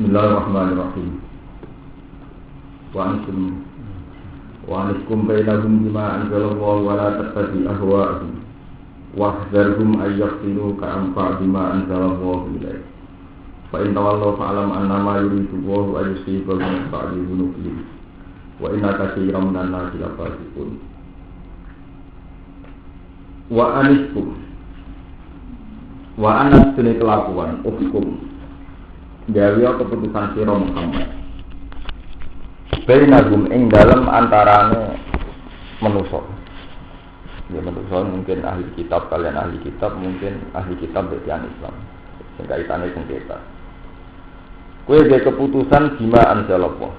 Bismillahirrahmanirrahim. Wa ankum bainahum bima anzalallahu wa la tattabi ahwa'ahum wahdharhum ay yaftinuka an bima anzalallahu ilaik. Fa in tawallaw fa'lam annama yuridu Allahu an yusibahum min ba'di dhunubihim wa inna katsiran minan nasi lafasiqun. Wa aniskum wa anas sunni kelakuan hukum gawe keputusan sira Muhammad bainagum ing dalem antarane manusa. Ya manusa mungkin ahli kitab kalian ahli kitab, mungkin ahli kitab betian Islam sing kaitane sengketa. Kowe gawe keputusan bima anzalallah.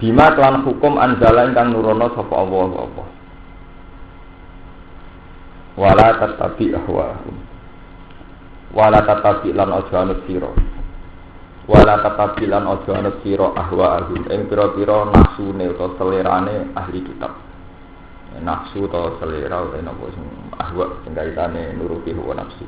Bima kelan hukum anzala ingkang nurono sapa Allah apa. Wala tatabi ahwa'ahum. Wala tatabi lan aja anut sira. Wala tatabi lan aja anut sira ahwa'ahum ing pira-pira nafsune utawa selerane ahli kitab. Nafsu utawa selera utawa napa sing ahwa sing kaitane nuruti hawa nafsu.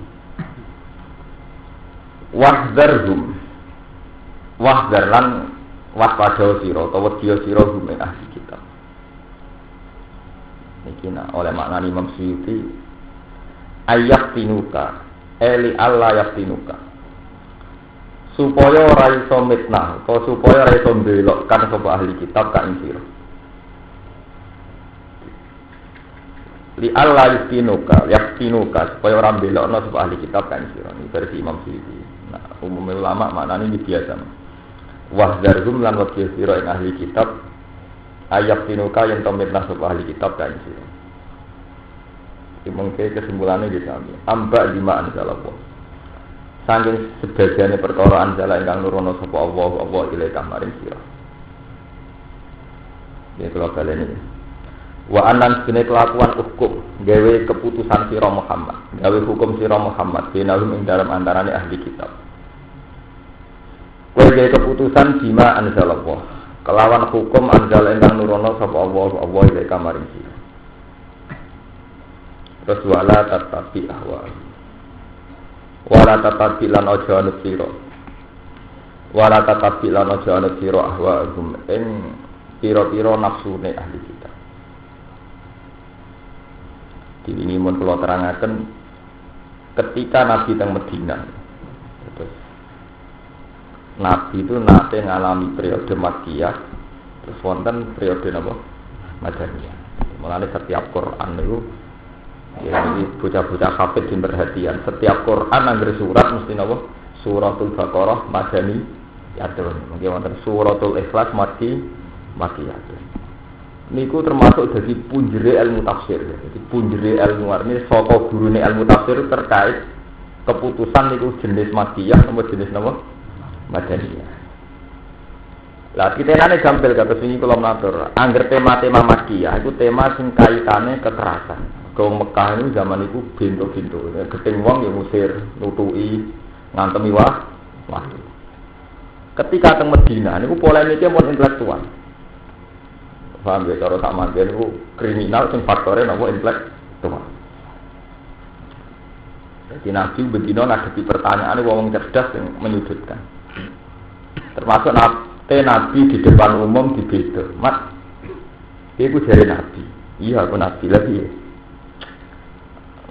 Wahdar lan waspada sira utawa wedya sira hum ing ahli kitab. Niki oleh maknani Imam Suyuti ayat tinuka eli Allah yaktinuka supaya ora iso mitnah atau supaya ora iso mbelokkan sapa ahli kitab ka ing sira li Allah yaktinuka supaya ora mbelokno sapa ahli kitab ka ing sira iki versi Imam Suyuti. Nah umum ulama maknane iki biasa wahdarum lan wajih sira ing ahli kitab ayat tinuka yang mitnah sapa ahli kitab ka ing sira. Mungkin kesimpulannya di sini amba lima anzalallah saking sebagiannya perkara anzala ingkang nurono sapa Allah ilai kamaring sira. Ya kalau kalian ini wa anan jenis kelakuan hukum gawe keputusan sira Muhammad gawe hukum sira Muhammad binahum ing dalam antarane ahli kitab. Kowe gawe keputusan bima anzalallah kelawan hukum anzala ingkang nurono sapa Allah ilai kamaring sira. Terus wala tatabi ahwa. Wala tatabi lan aja anut sira. Wala tatabi lan aja anut sira ahwa hum ing pira-pira nafsune ahli kitab. Ini mun kula terangaken ketika Nabi teng Madinah. Terus Nabi itu nate ngalami periode Makkiyah, terus wonten periode napa? Madaniyah. Mulane setiap Quran niku ya, bocah-bocah hafid din perhatian. Setiap Quran anggere surat mesti napa? Suratul Baqarah madani yatun. Mungkin wonten suratul Ikhlas makiyatun. Niku termasuk dadi punjere ilmu tafsir. Jadi punjere ilmu arti saka gurune ilmu tafsir terkait keputusan niku jenis makiyah atau jenis napa? Madaniyah. Lah kitenane gampil kados wingi kula matur. Angger tema-tema makiyah iku tema sing kaitane kekerasan. Ke Mekah itu zaman itu bintu-bintu, keting wong yang musir, nutui, ngantemi waktu. Ketika teng Medina, ini polemiknya mau intelektual. Paham ya, cara tak mandian itu kriminal, sing faktornya nama intelektual. Jadi Nabi begini ngadepi pertanyaan ini wong cerdas yang menyudutkan. Termasuk Nabi di depan umum dibeda. Mat, dia itu dari Nabi. Iya, aku Nabi lagi ya.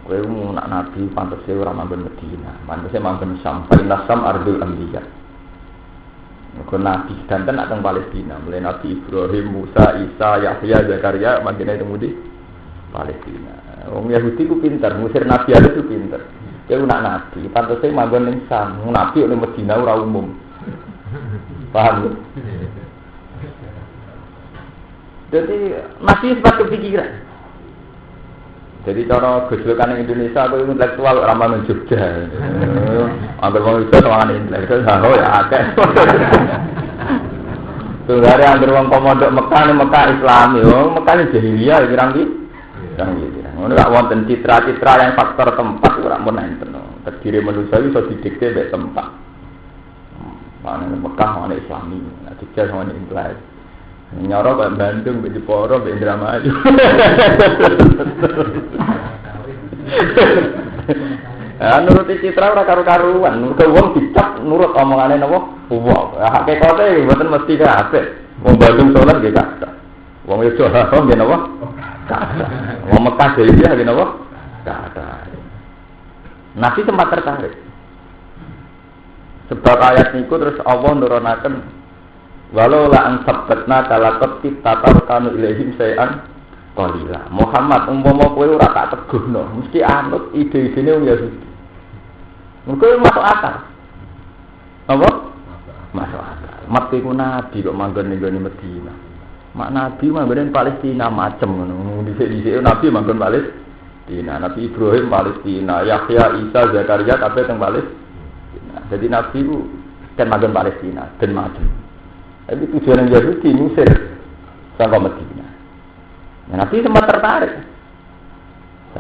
Kowe nak Nabi pantese ora manggon Madinah, pantese manggon Syam, Palestina ardul anbiya. Nek Nabi danten nak teng Palestina, mulai Nabi Ibrahim, Musa, Isa, Yahya, Zakaria mangkene teng di Palestina. Wong Yahudi ku pinter, musir Nabi ada ku pinter. Kowe nak Nabi pantese manggon ning Syam, Nabi ning Madinah ora umum. Paham? Jadi Nabi sempat kepikiran. Jadi cara gejolkan yang Indonesia aku intelektual ramah Jogja. Ambil wong iso sowan intelektual oh ya akeh. Tunggare anggere wong komodok Mekah Islami, wong Mekah jahiliyah pirang iki? Pirang iki. Ngono gak wonten citra-citra yang faktor tempat ora mun enten. Terdiri manusia iso didikte mek tempat. Mana Mekah mana Islami, Jogja sama intelektual. Nyoro Pak Bandung, Pak Jeporo, Pak Indramayu. Nuruti citra ora karu-karuan, mergo wong dicap nurut omongane napa? Wong. Hakikate mboten mesti kabeh. Wong Bandung salat nggih kathah. Wong Yogyakarta nggih napa? Kathah. Wong Mekah dhewe nggih napa? Kathah. Nabi sempat tertarik. Sebab ayat niku terus Allah nurunaken walau la an sabbatna kalaqat tatar kanu ilaihim sayan qalila. Muhammad umpama kowe ora tak teguhno, mesti anut ide-idene wong Yahudi. Mengko masuk akal. Apa? Masuk akal. Mati ku nabi kok manggon ning Medina. Mak nabi manggon Palestina macem ngono. Dhisik-dhisik nabi manggon Palestina. Nabi Ibrahim Palestina, Yahya, Isa, Zakaria kabeh teng Palestina. Jadi Nabi itu kan magang Palestina dan macam. Tapi tujuan yang Yahudi Mesir sampai Medina. Nah, Nabi sempat tertarik.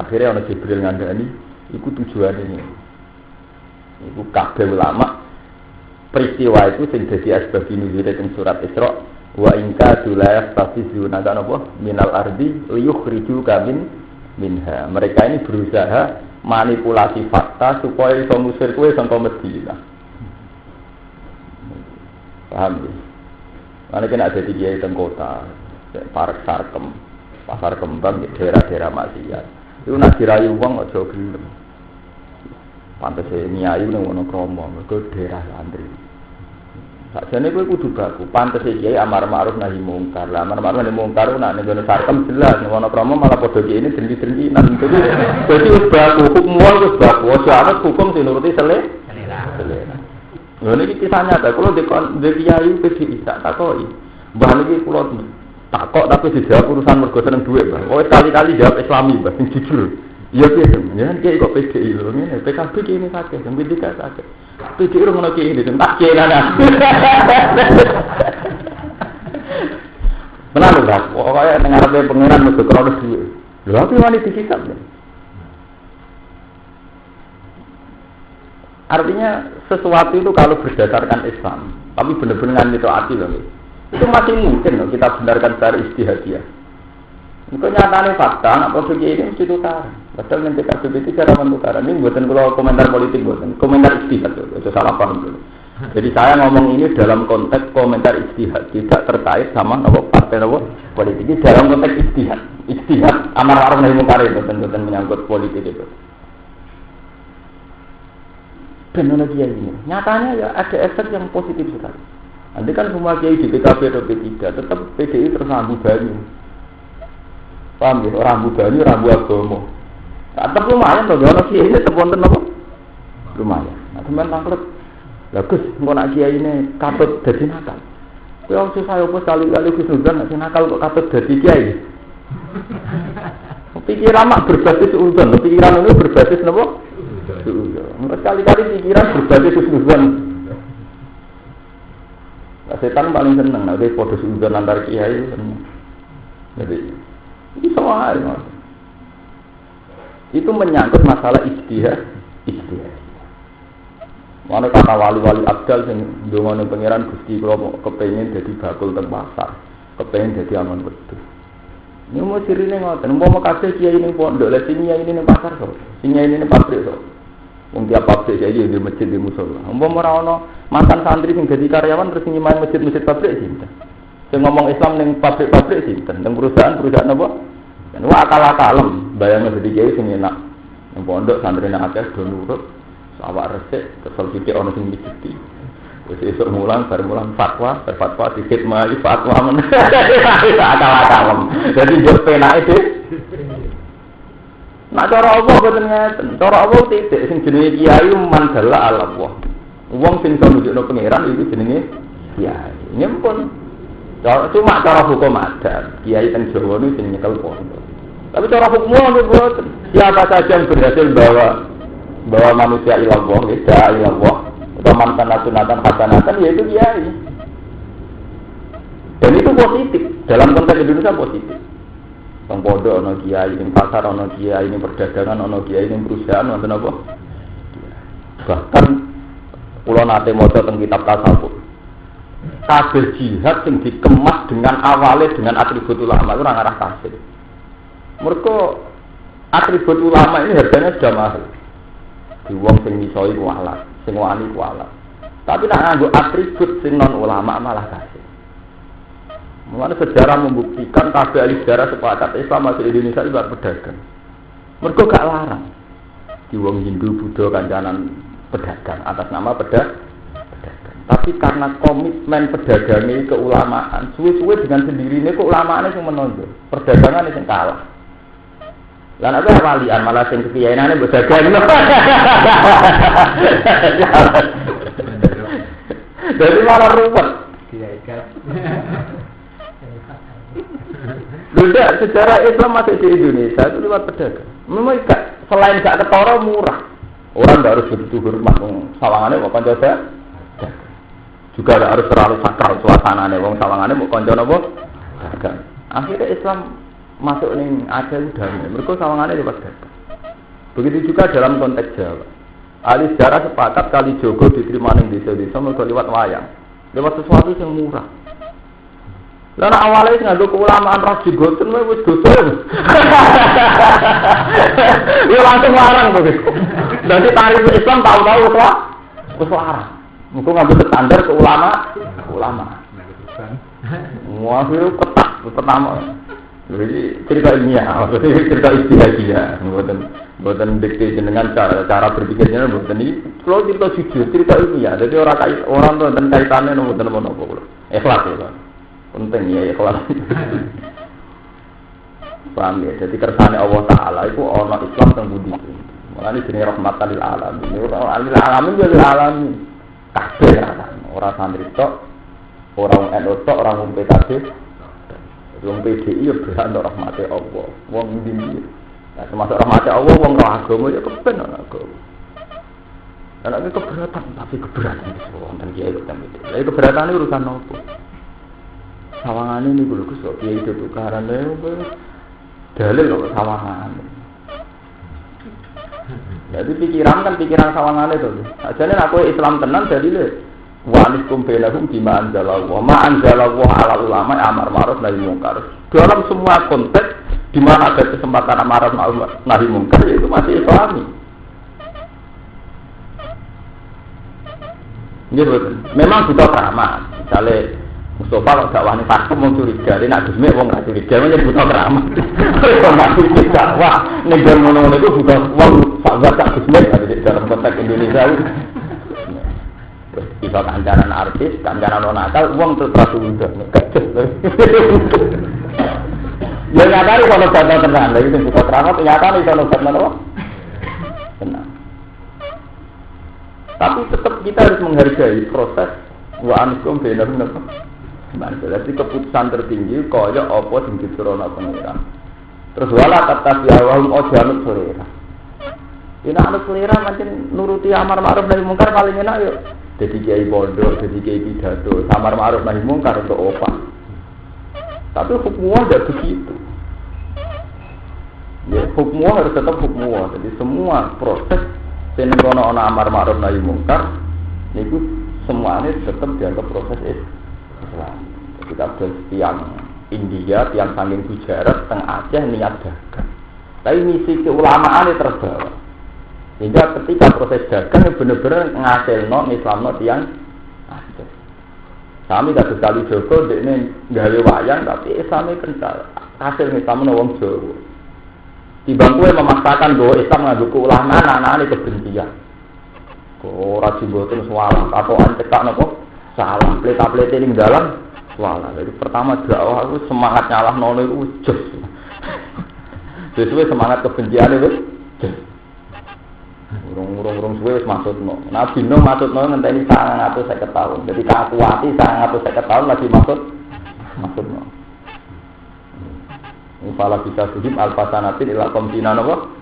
Akhirnya orang Jibril ngandani, itu tujuan ini. Itu kabeh ulama peristiwa itu sing dadi asbab nuzul teng surat Isra wa inka dulayas tafizuna kan apa minal ardi liyukhrijuka minha. Mereka ini berusaha manipulasi fakta supaya iso ngusir kowe saka Medina. Paham ya? Ana kena ada di kiai teng kota, parek sarkem, pasar kembang di daerah-daerah maksiat. Iku nak dirayu wong aja gelem. Pantese nyayu ning ngono kromo, mergo daerah santri. Sakjane kowe kudu baku, pantese kiai amar ma'ruf nahi mungkar. Lah amar ma'ruf nahi mungkar nak ning ngono sarkem jelas, ning ngono kromo malah padha kiai ini dengki-dengkinan. Jadi wis baku, hukum wis baku, aja ana hukum sing nuruti selera. Lha niki kisah nyata, kula di kiai PDI tak takoki. Mbah niki kula takok tapi dijawab urusan mergo seneng dhuwit, Mbah. Oh kali-kali jawab Islami, Mbah, sing jujur. Iya piye, jenengan kiai kok PDI lho ngene, PKB kiai ini sakit, sing PDI sakit. PDI ora ngono kiai ini, tak kiai ana. Benar lho, Mbah. Pokoke ning ngarepe pengenan mergo krono dhuwit. Lho aku wani disikap. Artinya sesuatu itu kalau berdasarkan Islam, tapi benar-benar ngitaati loh, itu masih mungkin loh kita benarkan secara ijtihadiyah. Itu nyatanya fakta, nak produk ini mesti tukaran. Padahal nanti KBBT cara mentukaran ini buatan kalau komentar politik buatan komentar ijtihad itu salah paham dulu. Jadi saya ngomong ini dalam konteks komentar ijtihad, tidak terkait sama partai politik. Ini dalam konteks ijtihad amar ma'ruf nahi munkar itu bukan menyangkut politik itu. Teknologi ini nyatanya ya ada efek yang positif sekali. Nanti kan semua kiai di PKB atau P3 tetap PDI tersambu banyu. Paham ya? Rambu banyu, rambu agama. Tetap lumayan loh, kalau kiai ini tetap wonten apa? Lumayan. Nah teman tangklet, bagus. Engkau nak kiai ini katut jadi nakal. Kalau saya pun kali-kali Gus-Nuzan nak nakal kok katut jadi kiai. Pikiran mak berbasis uzon, pikiran itu berbasis apa? Kali-kali pikiran berbagai kesulitan. Setan paling seneng, nah dia podo suudon antar kiai seneng. Jadi itu soal, itu menyangkut masalah ijtihad. Mana kata wali-wali abdal yang dengan pangeran Gusti kalau kepengen jadi bakul teng pasar, kepengen jadi aman betul. Ini mau sirine ngoten, mau kasih kiai ini pondok, lah sini ini ning pasar so, sini ini ning pabrik so. Wong tiap pabrik saiki di masjid di musala. Umpama ora ana mantan santri sing dadi karyawan terus nyimpan masjid-masjid pabrik sinten. Sing ngomong Islam ning pabrik-pabrik sinten, ning perusahaan apa? Dan wa akal-akalem, bayangno dadi kiai sing enak. Ning pondok santrine akeh do nurut, sawak resik, kesel sithik ana sing miciti. Wis esuk mulang, bar mulang fatwa dikit mali fatwa men. Akal-akalem. Dadi yo penake dhewe. Nak cara Allah boten ngeten. Cara Allah titik sing jenenge kiai mandala Allah. Wong sing iso nunjukno pangeran itu jenenge kiai. Nyempun. Cuma cara hukum adat, kiai teng Jawa niku sing nyekel pondok. Tapi cara hukum niku boten. Siapa saja yang berhasil bawa manusia ila Allah, ila Allah, atau mantan sunatan hasanatan yaitu kiai. Dan itu positif. Dalam konteks Indonesia positif. Teng pondok ana kiai, ning pasar ana kiai, ning perdagangan ana kiai, ning perusahaan wonten apa? Bahkan kula nate maca teng kitab tasawuf. Kabeh jihad sing dikemas dengan awale dengan atribut ulama itu ora ngarah kafir. Mergo atribut ulama ini harganya sudah mahal. Di wong sing iso iku alat, sing wani ku alat. Tapi nek nganggo atribut sing non ulama malah kasih. Mulane sejarah membuktikan kabeh ahli sejarah sepakat Islam masuk Indonesia itu pedagang. Mergo gak larang. Di wong Hindu, Buddha kancanan pedagang atas nama pedagang. Tapi karena komitmen pedagangnya keulamaan, suwe-suwe dengan sendirinya keulamaannya yang menonjol, perdagangan yang kalah. Lan apa walian malah sing kekiyainane mbok dagang. Jadi malah ruwet. Kiai kan. Sudah sejarah Islam masuk di Indonesia itu lewat pedagang. Memang selain gak ketara murah. Orang tidak harus begitu hormat sawangannya mau kanca juga tidak harus terlalu sakral suasananya wong sawangannya mau kanca napa dagang. Akhirnya Islam masuk ning Aceh udah mereka sawangannya lewat dagang. Begitu juga dalam konteks Jawa. Ahli sejarah sepakat kali Jogo diterima ning desa-desa mergo lewat wayang. Lewat sesuatu yang murah. Lah awalnya sing nganggo keulamaan ras jigoten wis dosa. Ya langsung larang to. Dadi tarif Islam tahu-tahu wis larang. Muga ngambil standar ulama. Wah, itu ketat pertama. Jadi cerita ilmiah, cerita istilah buatan dikte dengan cara berpikirnya buatan ini. Kalau cerita jujur, cerita ilmiah. Jadi orang tuh dan kaitannya buatan apa. Ikhlas ya, penting ya ikhlas. Paham ya? Jadi kersane Allah Taala itu orang Islam yang budi. Makanya jenis rahmatan lil alamin. Lil alamin ya lil alamin. Kabeh ora santri tok, ora NU tok, ora PKB. Wong PDI ya berhak untuk rahmate Allah. Wong ndi. Nah, termasuk rahmate Allah wong roh agama ya kepen ana agama. Ana keberatan, tapi keberatan itu wonten kiai ketemu itu. Lah keberatane urusan apa? Sawangane niku lho Gus, kiai itu tukaran lho. Dalil kok sawangane. Jadi pikiran sawangan itu. Ajane aku Islam tenan jadi le. Wa alikum bainahum bima anzalallahu. Ma anzalallahu ala ulama amar ma'ruf nahi munkar. Dalam semua konteks di mana ada kesempatan amar ma'ruf nahi munkar itu masih Islami. Gitu. Memang butuh keramat. Misalnya Mustafa kalau dakwah ini takut mau curiga, dia nak dusmi wong nggak curiga, menjadi butuh keramat. Kalau nggak curiga dakwah, negara mono itu butuh wong sahabat tak dusmi, dalam konteks Indonesia itu. Bisa kancaran artis, kancaran non nakal, wong terus udah kecil. Ya nyata nih kalau data tenang, lagi itu butuh keramat, nyata nih kalau data tenang. Tapi tetap kita harus menghargai proses wa ankum bainahum. Jadi keputusan tertinggi kaya apa sing diturono pengiran. Terus wala kata biawahum ojanut selera. Ini anut selera macam nuruti amar ma'ruf nahi mungkar paling enak yuk. Jadi kiai bodoh, jadi kiai pidato, amar ma'ruf nahi mungkar untuk opah. Tapi hukumnya tidak begitu. Ya, hukumnya harus tetap hukumnya. Jadi semua proses senikono ana amar ma'ruf nahi mungkar niku semuanya tetap dianggap proses Islam. Kita tiang India, tiang saking Gujarat, teng Aceh niat dagang. Tapi misi keulamaan itu terbawa. Sehingga ketika proses dagang benar-benar ngasilno Islamno tiang Aceh. Kami tak sekali Joko, ini gawe wayang tapi Islamnya kental. Hasil Islamno wong Jawa. Timbang kowe memaksakan bahwa Islam nganggo keulamaan anak-anak kebencian. Kok ora jimboten salah atau cekak napa? Salah, pleta-plete ning dalam salah. Jadi pertama dakwah aku semangat nyalah nono iku jos. Sesuai semangat kebencian itu. Urung suwe wis maksudno. Nabi Nuh maksudno ngenteni 950 tahun. Jadi kakuati 950 tahun lagi maksudno. Fala bisa sujud alfasanatin ila komtina napa?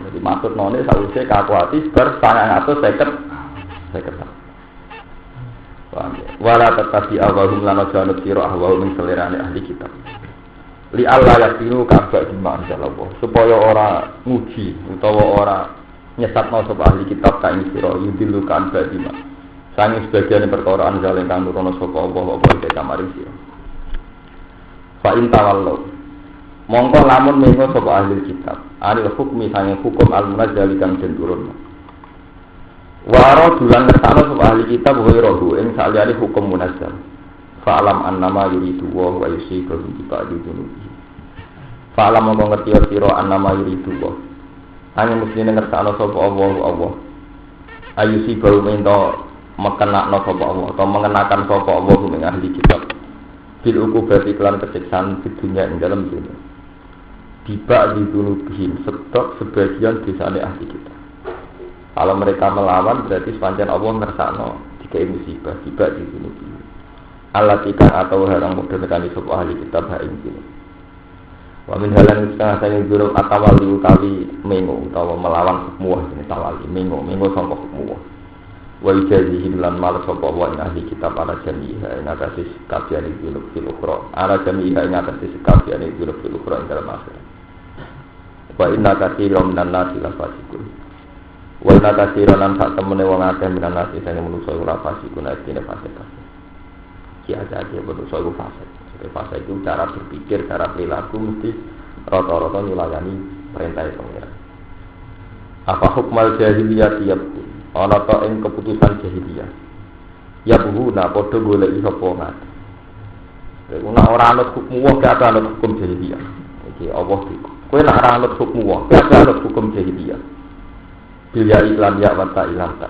Jadi maksud none sausé kakuati ber 950. Wala tatabi awahum lana janut sira ahwahum ing selerane ahli kitab. Li Allah yaqiru kabak diman Allah supaya ora nguji utawa ora nyesatno sapa ahli kitab ka ing sira yudilu kan badima. Sange sebagian perkara anjal ingkang nurono sapa Allah apa iki kamaring sira. Fa in tawallu mongko lamun mengo sapa ahli kitab, alil hukmi sange hukum al-munazzal kang den turun. Waro dulan ngertakno sapa ahli kitab wa rohu ing saliyane hukum munazzal. Fa'lam annama yuridu wa yusibu bi ba'di dunubi. Fa'lam mongko ngerti sira annama yuridu wa. Hanya musline ngertakno sapa Allah. Ayusibu mento mekenakno sapa Allah atau mengenakan sapa Allah ing ahli kitab. Bil ukubati kelan kesiksaan di dunia ing dalam dunia. Tiba di dunubihim setok sebagian desane ahli kitab. Kalau mereka melawan berarti sepanjang Allah ngersakno dikai musibah tiba di dunubihim. Allah tikang atau harang mudah nekani sapa ahli kitab ha ing kene. Wa min halan setengah saking durung atawali utawi mengo utawa melawan hukmuh jenis tawali mengo sangka hukmuh. Wa ijazihim lan mal sapa wa ahli kitab ala jami'a ing atase kabehane juluk fil ukhra ala jami'a ing atase kabehane juluk fil ukhra ing dalam akhirat. Wa inna katsiran minan nasi la fasiqun. Wa inna katsiran lan sak temene wong akeh minan nasi sing menungso ora fasiqun artine fasik. Kiaja dia menungso iku fasik. Fase itu cara berpikir, cara perilaku mesti rata-rata nyulayani perintah pengiran. Apa hukmal jahiliyah tiap ana ta ing keputusan jahiliyah. Ya buhuna padha goleki sapa ngati. Nek ora anut hukum wa gak anut hukum jahiliyah. Iki Allah iki. Kowe nek ora anut hukum wa, gak anut hukum jahiliyah. Bilya iklan ya wa ta ilam ta.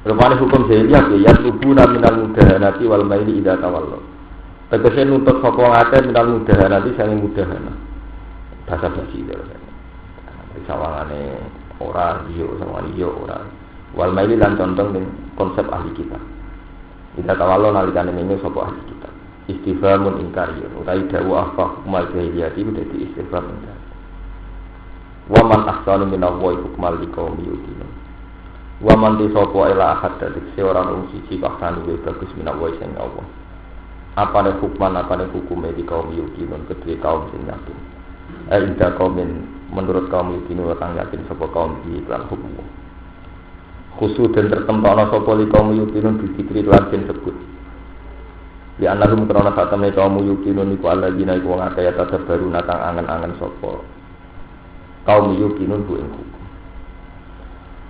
Rupane hukum jahiliyah ya tubuna minal mudahanati wal maili idza tawallu. Tegese nuntut sapa ngate minal mudahana nanti sange mudahana. Bahasa basi lho. Sawangane ora yo sawangane yo ora. Wal maili lan condong ning konsep ahli kita. Kita tawallo nalikane mene sapa ahli kita. Istifhamun inkari utawi dawa apa hukmal jahiliyah iki dadi istifham inkari. Wa man ahsanu min Allah hukmal liqaumi yuqinun. Wa man tisapa ila ahad dadi seorang wong siji bahkan luwih bagus min Allah sing Allah. Apa nih hukuman, apa nih hukumnya di kaum yukinun kedua kaum sing yakin. Indah kaumin menurut kaum yukinun datang yakin sebuah kaum di iklan hukum. Khusus dan tertempatna sapa li kaum yukinun dikiri lan den sebut. Di annahum karena saat temne kaum yukinun iku alladzina iku wong akeh tadabbaru natang angen-angen sapa kaum yukinun ku ing hukum.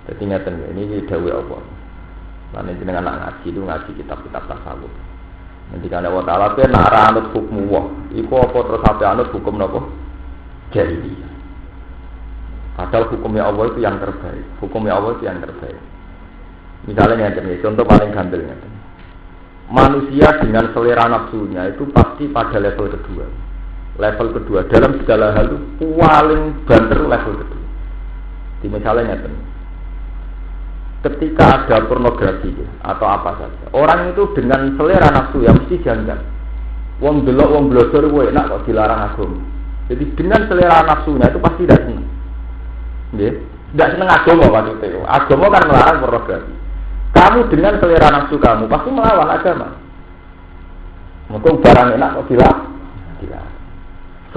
Dadi ngaten ini dawuh apa? Lan jenengan anak ngaji itu ngaji kitab-kitab tasawuf. Nanti kalau Allah Taala itu nak anut hukum Allah, itu apa terus sampai anut hukum apa? Jahiliyah. Padahal hukumnya Allah itu yang terbaik. Hukumnya Allah itu yang terbaik. Misalnya contoh paling gampangnya, manusia dengan selera nafsunya itu pasti pada level kedua. Level kedua dalam segala hal itu paling banter level kedua. Di misalnya ketika ada pornografi atau apa saja, orang itu dengan selera nafsu yang mesti janggal. Wong delok wong blodor kowe enak kok dilarang agama. Jadi dengan selera nafsunya itu pasti tidak senang. Nggih, tidak senang agama maksudnya. Agama kan melarang pornografi. Kamu dengan selera nafsu kamu pasti melawan agama. Mungkin barang enak kok dilarang.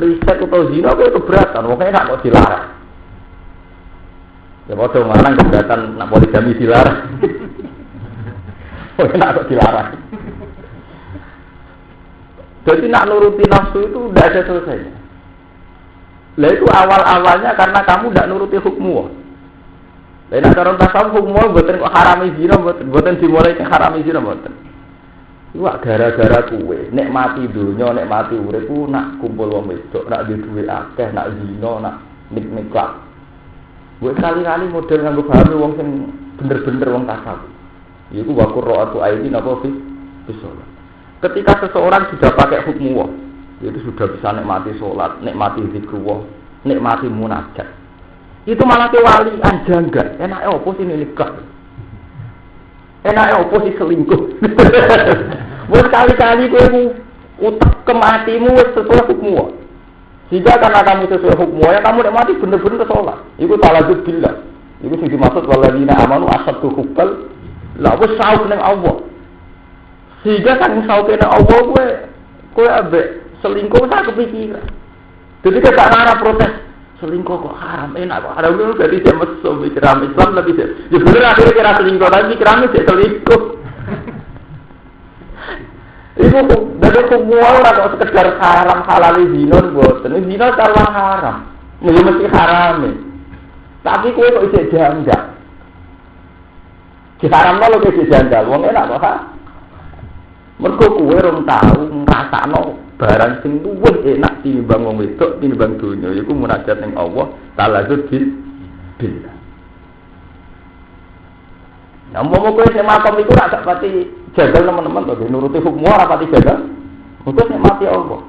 Free sex atau zina itu keberatan, wong enak kok dilarang. Ya padha marang keberatan nak poligami dilarang. Enak kok dilarang. Jadi nak nuruti nafsu itu tidak ada selesainya. Lah itu awal-awalnya karena kamu tidak nuruti hukum. Lah nek cara tasawuf hukum mboten kok harami zina mboten dimulai sing harami zina mboten. Iku gara-gara kuwe nek mati donya nek mati urip ku nak kumpul wong wedok, nak duwe akeh, nak zina, nak nik-nikah. Buat kali-kali model nganggo pahami wong sing bener-bener wong tasawuf. Iku wa qurra'atu aini napa bisolat. Ketika seseorang sudah pakai hukmu, itu sudah bisa nikmati sholat, nikmati zikrullah, nikmati munajat. Itu malah ke wali anjangga. Enake opo sih nikah? Enake opo sih selingkuh? Buat kali-kali kowe utek kematimu sesuai hukmu. Jika karena kamu sesuai hukmu, ya kamu nikmati bener-bener sholat. Iku talazud billah. Iku sing dimaksud walladzina amanu asyaddu hubbal la wis sauk ning Allah. Sehingga kan sauke ning Allah kowe ambek selingkuh tak kepikiran. Jadi gak ngarah protes. Selingkuh kok haram, enak kok haram itu dari dia mesum pikiran Islam lebih sih. Ya bener akhirnya kira selingkuh tapi pikirannya sih selingkuh. Ibu dari semua orang kok sekedar haram halal zina boten. Zina salah haram. Mesti haram. Tapi kowe kok isih janggal. Diharamno lho iki janggal. Wong enak kok, ha? Mergo kowe rong tau ngrasakno barang sing luwih enak tinimbang wong wedok, tinimbang donya. Iku munajat ning Allah Ta'ala billah. Nah, mau kowe sing makom iku ora gak pati jagal teman-teman to, nuruti hukum ora pati jagal. Mengko nek mati Allah.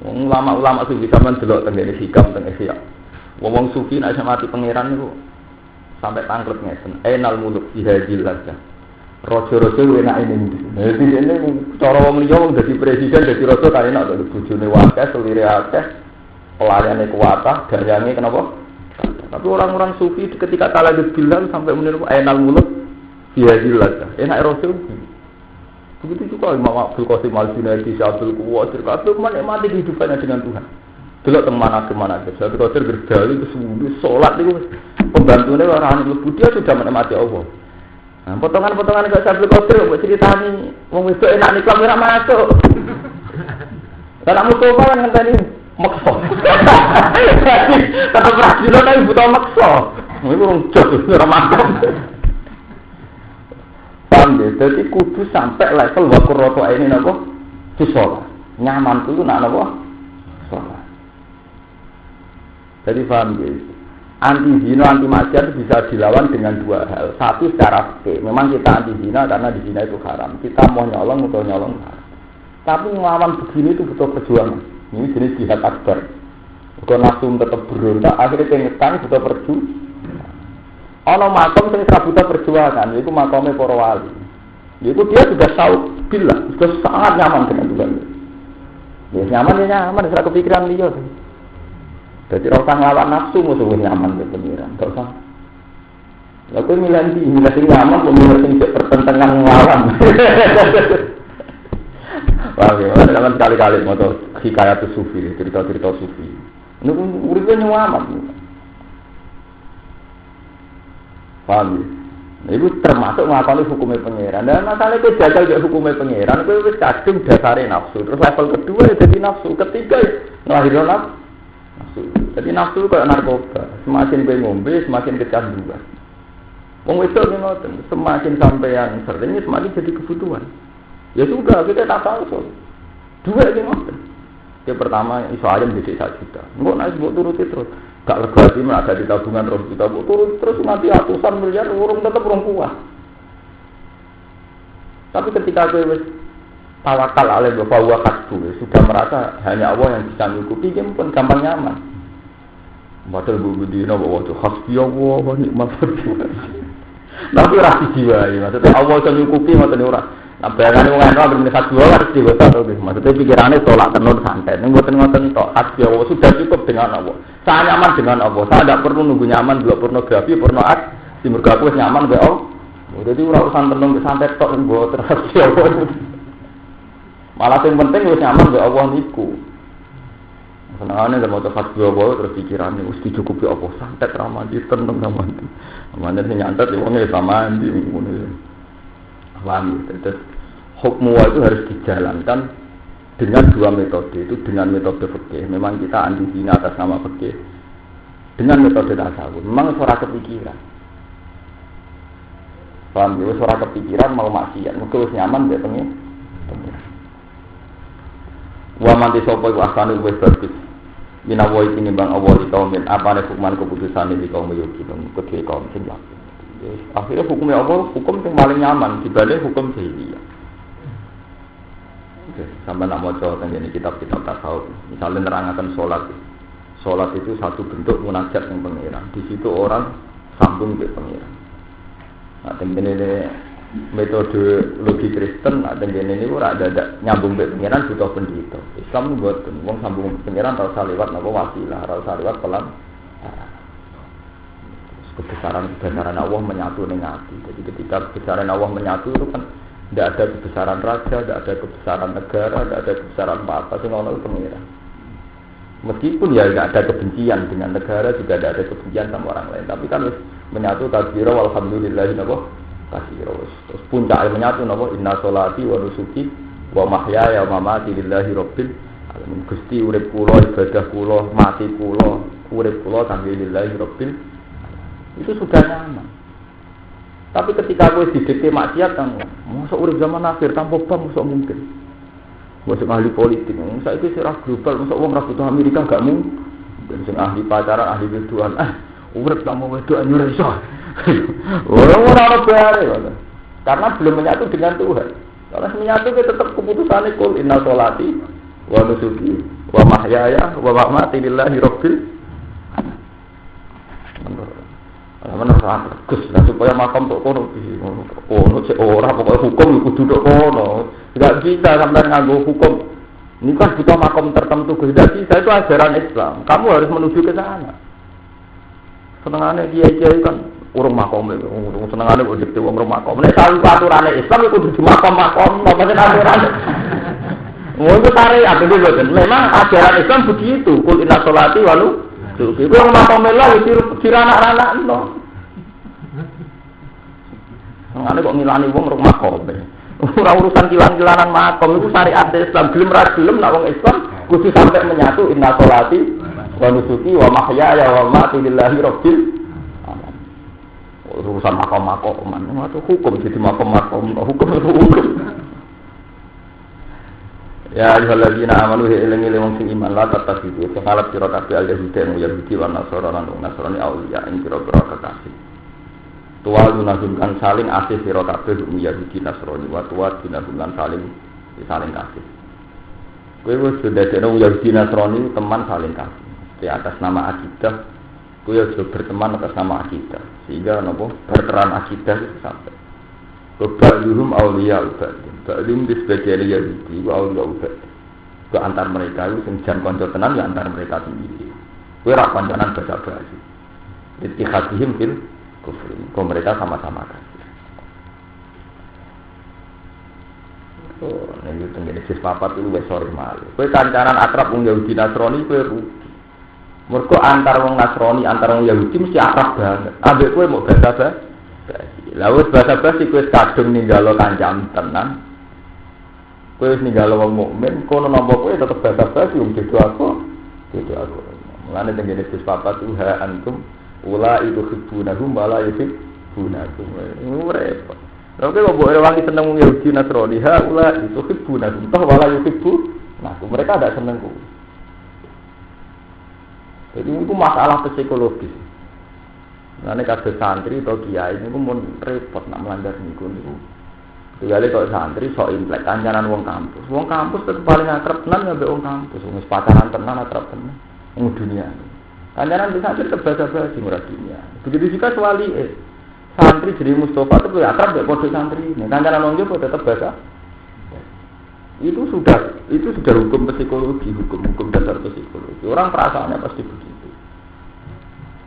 Wong ulama-ulama sufi sampean delok tengene hikam teng Ihya. Wong sufi nek mati pangeran niku sampai tangklet ngesen. Ainal muluk dihadil aja. Raja-raja enake ning ndi. Dadi ini cara wong liya wong dadi presiden dadi raja kan enak to bojone akeh, selire akeh, pelariane kuwatah, dayange kenapa? Tapi orang-orang sufi ketika talaqul bilal sampai meniru ainal muluk dihadil aja. Enak raja. Begitu juga Imam Abdul Qasim Al-Junaidi, Syabdul Quwadir, kabeh menikmati kehidupannya dengan Tuhan. Delok teng mana-mana aja. Syabdul Qadir berdali ke subuh, salat niku pembantune orang mlebu dia sudah menikmati Allah. Nah, potongan-potongan kok Syabdul Qadir mbok critani wong wedok enak nek ora masuk. Kalau Mustafa kan ngenteni maksa. Tetep ra dino tapi butuh maksa. Iku wong jos ora masuk. Paham ya? Jadi kudu sampai level wakur roto ini napa? Disolat. Nyaman itu nak napa? Sholat. Jadi paham ya? Anti zina, anti maksiat itu bisa dilawan dengan dua hal. Satu secara fikih. Memang kita anti zina karena di zina itu haram. Kita mau nyolong atau nyolong haram. Tapi melawan begini itu butuh perjuangan. Ini jenis jihad akbar. Bukan langsung tetap berontak. Akhirnya pengetan butuh perjuangan. Ono makom sing buta perjuangan, yaitu makomnya para wali. Yaitu dia sudah tahu bila, sudah sangat nyaman dengan Tuhan. Ya nyaman, tidak kepikiran dia. Jadi rasa ngelawan nafsu musuh nyaman dengan pengiran, tak usah. Lalu milih sing nyaman, milih sing pertentangan ngelawan. Wah, ya, sekali-kali mau hikayat sufi, cerita-cerita sufi. Ini uripnya nyaman. Paham ya? Nah, itu termasuk mengakali hukumnya pangeran. Dan masalah itu jagal juga hukumnya pangeran. Itu wis kadung dasare nafsu. Terus level kedua ya jadi nafsu. Ketiga ya ngelahirkan nafsu. Jadi nafsu kayak narkoba. Semakin kowe ngombe, semakin kecanduan. Wong wedok ki ngoten, semakin sampean sering semakin jadi kebutuhan. Ya sudah, kita tak tahu. Dua iki ngoten. Yang pertama iso ayam jadi 1 juta. Engko nek mbok turuti terus gak lega iki ada di tabungan 2 juta, mbok turut terus nanti ratusan miliar urung tetep rong kuah. Tapi ketika kowe wis tawakal alaihi wa kasbu, sudah merasa hanya Allah yang bisa mencukupi, dia pun gampang nyaman. Padahal bu dina bahwa itu hasbi Allah wa ni'mal wakil. Tapi ora dijiwai, maksudnya Allah yang mencukupi ngoten ora. Nah, bayangane wong ana ben hasbi Allah harus diwasa to, maksudnya pikirannya tolak tenun santai. Ning ngoten-ngoten tok hasbi Allah sudah cukup dengan Allah. Saya nyaman dengan Allah. Saya tidak perlu nunggu nyaman dua pornografi, porno art. Di mergaku nyaman be Allah. Jadi ora urusan tenung ke santet tok mbok terus ya Allah. Malah yang penting wis nyaman be Allah niku. Senengane lek maca hasbi Allah terus pikirane wis dicukupi Allah santet ramah di tenung ramah. Amane sing nyantet wong e sama ndi ngono. Paham ya? Terus hukum itu harus dijalankan dengan dua metode, itu dengan metode fikih. Memang kita anti zina atas nama fikih. Dengan metode tasawuf, memang suara kepikiran. Paham ya? Suara kepikiran mau maksiat, mungkin wis nyaman dia pengen. Wa manti sapa iku asane wis bagus. Minawa iki nimbang Allah di kaum apane hukuman keputusane di kaum yukin, kedhe kaum sing yakin. Akhirnya hukumnya Allah hukum yang paling nyaman dibanding hukum jahiliyah. Sampai nak maca tentang kitab-kitab tasawuf, misalnya nerangkan sholat. Sholat itu satu bentuk munajat yang pangeran. Di situ orang sambung ke pangeran. Nah, tentang ini metode logi Kristen, nah tentang ini ora ada nyambung ke pangeran butuh pendeta. Islam buat wong sambung ke pangeran harus lewat napa wasilah, harus lewat pelan. Kebesaran Allah menyatu dengan hati. Jadi ketika kebesaran Allah menyatu itu kan tidak ada kebesaran raja, tidak ada kebesaran negara, tidak ada kebesaran apa-apa. Itu Allah pengiran. Meskipun ya tidak ada kebencian dengan negara, juga tidak ada kebencian sama orang lain. Tapi kan menyatu katsira walhamdulillahi katsira. Terus puncak menyatu napa inna sholati wa nusuki wa mahyaya wa mamati lillahi rabbil alamin. Gusti urip kula, ibadah kula, mati kula, urip kula kangge lillahi rabbil. Itu sudah nyaman. Tapi ketika kowe didikte maksiat kan, mosok urip zaman akhir tanpa bank mosok mungkin. Mosok ahli politik, saiki serah global, mosok wong ra butuh Amerika gak mungkin. Ben sing ahli pacaran, ahli wedoan, urip tanpa wedoan yo iso. Ora ono bare. Karena belum menyatu dengan Tuhan. Kalau menyatu kita tetap keputusannya kul inna sholati wa nusuki wa mahyaya wa mamati lillahi rabbil menurut Gus, supaya makam tok kono cek ora pokoke hukum kudu tok kono. Enggak bisa sampai nganggo hukum. Ini kan butuh makam tertentu, tidak bisa, itu ajaran Islam. Kamu harus menuju ke sana. Senengane kiai-kiai kan urung makom, senengane kok dikte wong urung makom. Nek sawi aturane Islam iku kudu makom-makom, apa sing aturane. Ngono syariat itu boten. Memang ajaran Islam begitu. Kul inna sholati wa nusuki. Iku wong makom lha dikira anak-anak no. Senengane kok ngilani wong urung makom. Ora urusan kilan-kilanan makom iku syariat Islam. Gelem ra gelem nek wong Islam kudu sampai menyatu inna sholati wa nusuki wa mahyaya wa mamati lillahi rabbil alamin. Urusan makom-makoman, itu hukum jadi makom-makom, hukum. Ya ayyuhalladzina amanu ilangi wong sing iman la tattabi'u sahalat sira kabeh al-yahudi wa yahudi wa nasara lan nasrani auliya ing pira-pira kekasih. Tuwa lunahumkan saling asih sira kabeh yahudi nasrani wa tuwa dinahumkan saling kasih. Kowe wis dadekno yahudi nasrani teman saling kasih. Di atas nama akidah, kowe aja berteman atas nama akidah. Sehingga napa berperan akidah itu sampai. Kebaluhum auliya ubadin. Ba'lum di sebagian Yahudi wa auliya ubadin. Ke antar mereka itu sing kanca tenan ya antar mereka sendiri. Kowe ra kancanan basa-basi. Ittihadihim fil kufri. Kok mereka sama-sama kafir. Oh, nek yo tengene sis papat itu wis sore malih. Kowe kancanan akrab wong Yahudi Nasrani kowe rugi. Mergo antar wong Nasrani, antar wong Yahudi mesti akrab banget. Ambek kowe mau basa-basi. Lah wis basa-basi kowe kadung ninggalo kancam tenan. Kowe wis ninggalo wong mukmin, kono napa kowe tetep basa-basi wong dudu aku. Mulane tengene Gus Papat uha antum ula itu hibunahum wala yuhibbunakum. Repot. Lha kowe kok wangi seneng wong Yahudi Nasrani, ha ula itu hibunahum toh wala yuhibbunakum. Mereka tidak seneng kowe. Jadi itu masalah psikologis. Nanti kados santri atau kiai ini pun repot nak melanggar niku niku. Kecuali kalau santri sok implek kancanan wong kampus. Wong kampus tetep paling akrab tenan ya wong kampus. Wong pacaran tenan akrab tenan. Wong dunia. Kancanan bisa tetep basa-basi murah dunia. Begitu juga wali santri jadi Mustafa itu akrab mek padha santri. Kancanan wong jowo tetep basa. Itu sudah hukum psikologi, hukum dasar psikologi. Orang perasaannya pasti begitu.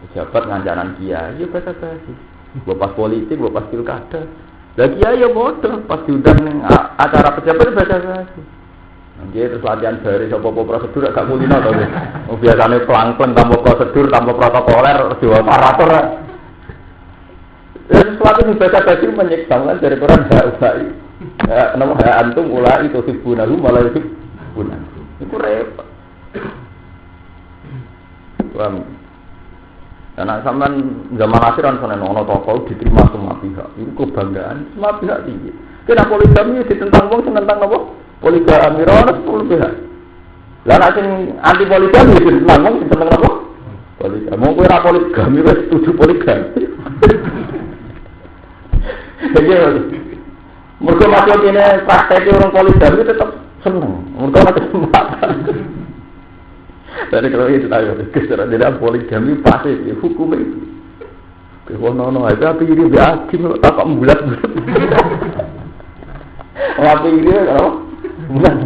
Pejabat ngancanan kiai, ya basa-basi. Gua pas politik, gua pas pilkada. Lah kiai ya bodoh, pas diundang ning acara pejabat basa-basi. Nggih terus latihan baris apa prosedur gak mulino to. Biasane pelang-pelang tanpa prosedur, tanpa protokoler, diwaparator. Ya sesuatu yang basa-basi menyiksa kan dari orang baik. Nama antum ulai itu hibbunahu malah hibbunahu. Itu repot. Paham? Karena sampean zaman akhir kan sono ono tokoh diterima semua pihak. Itu kebanggaan semua pihak tinggi. Kena poligami ditentang wong sing tentang apa? Poligami ora 10 pihak. Lah nek sing anti poligami ditentang wong sing tentang apa? Poligami. Wong kowe ora poligami wis setuju poligami. Jadi mereka masuk ini praktek orang poligami tetap senang. Mereka masih sempat. Dari kalau itu tahu, keserak tidak poligami pasti hukum itu. Kewono itu apa ini biakin tak bulat-bulat. Apa ini kalau bulat.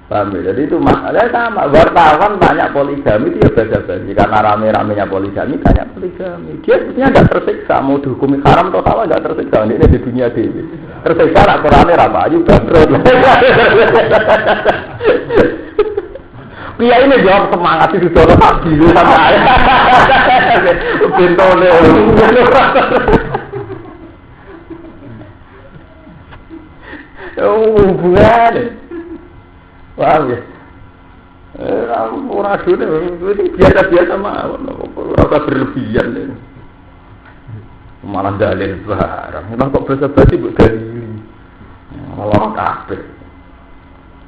Paham ya? Jadi itu masalahnya sama. Wartawan banyak poligami dia basa-basi karena rame-ramenya poligami banyak poligami. Dia sebenarnya tidak tersiksa mau dihukumi haram atau salah tidak tersiksa. Ini di dunia ini tersiksa nak Qurannya apa aja bangkrut. Pria ini jawab semangat itu sudah pagi sama saya. Bentone. Hubungan. Paham ya? Orang dulu itu biasa-biasa mah, rasa berlebihan. malah dalil barang. Nek kok basa-basi mbok dalili. Malah kabeh.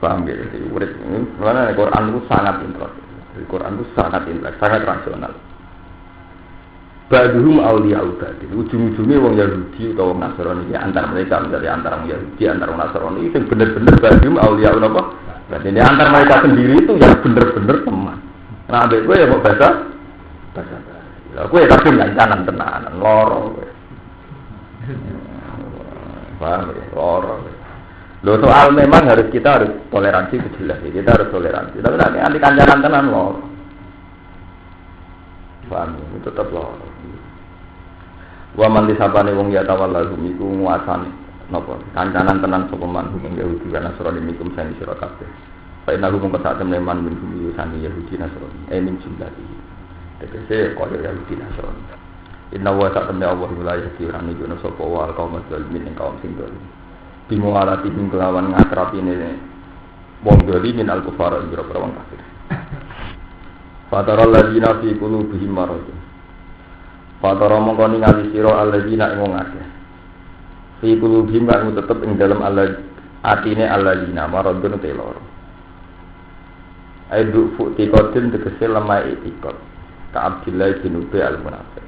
Paham ya, urip ini. Karena Al-Quran itu sangat intelek. Al-Quran itu sangat intelek, sangat rasional. Ba'duhum awliya'u ba'din. Ujung-ujungnya wong Yahudi atau wong Nasrani ya antara mereka menjadi antara wong Yahudi antara wong Nasrani itu bener-bener ba'duhum awliya'u apa? Berarti antara mereka sendiri itu yang bener-bener teman. Nah, ambek gue ya mau bahasa. Gue ya kadung ngancanan tenanan, loro gue. Paham ya, loro. Loh soal memang kita harus toleransi itu jelas ya. Kita harus toleransi. Tapi nanti anti kancanan tenan loro. Paham ya, itu tetap loro. Wa man disabane wong ya tawallahu iku nguasani napa kancanan tenan sapa man hukum Yahudi lan Nasrani mikum sing sira kabeh. Fa inna hukum sak temene man min hum sani Yahudi Nasrani. Min jumlahi. Tegese kaya Yahudi Nasrani. Inna wa sak temene Allah wilayah kirani jono sapa wa kaum muslimin ing kaum sing dolim. Bimualati ing kelawan ngatrapine wong dolim min al-kufar ing wong kafir. Fataral ladina fi qulubihim marad. Fatara mongko ningali sira alladzina ing wong akeh. Fi qulubihim kang tetep ing dalem atine alladzina maradun telor. Aidu futi kodin tegese lemah itikot. Ka Abdillah bin Ubay al-Munafiq.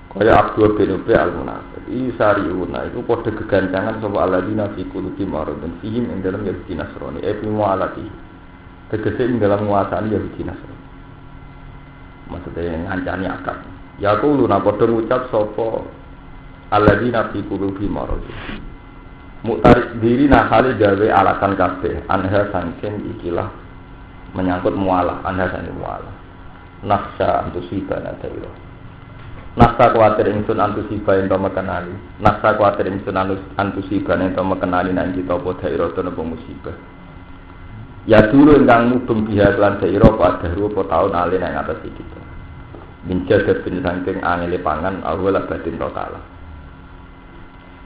Kaya Abdul bin Ubay al-Munafiq. Isariuna itu padha gegancangan sapa alladzina fi qulubihim maradun fihim ing dalem Yahudi Nasrani. Ibnu alati. Tegese ing dalam nguasani Yahudi Nasrani. Maksudnya ngancani akad. Ya kulo na padha ngucap sapa alladzina fi qulubihim marad. Muktarid diri nahali gawe alasan kabeh anha saking ikilah menyangkut mualah anha saking mualah. Nafsa antusibana daira. Nafsa kuwatir ingsun antusiba ento mekenali. Nafsa kuwatir ingsun antusiba ento mekenali nang kita apa daira to napa musibah. Ya dulu ingkang mudhun biha lan daira apa daru apa taun ale nang atas kita. Menjaga bin saking angele pangan awal batin tokala.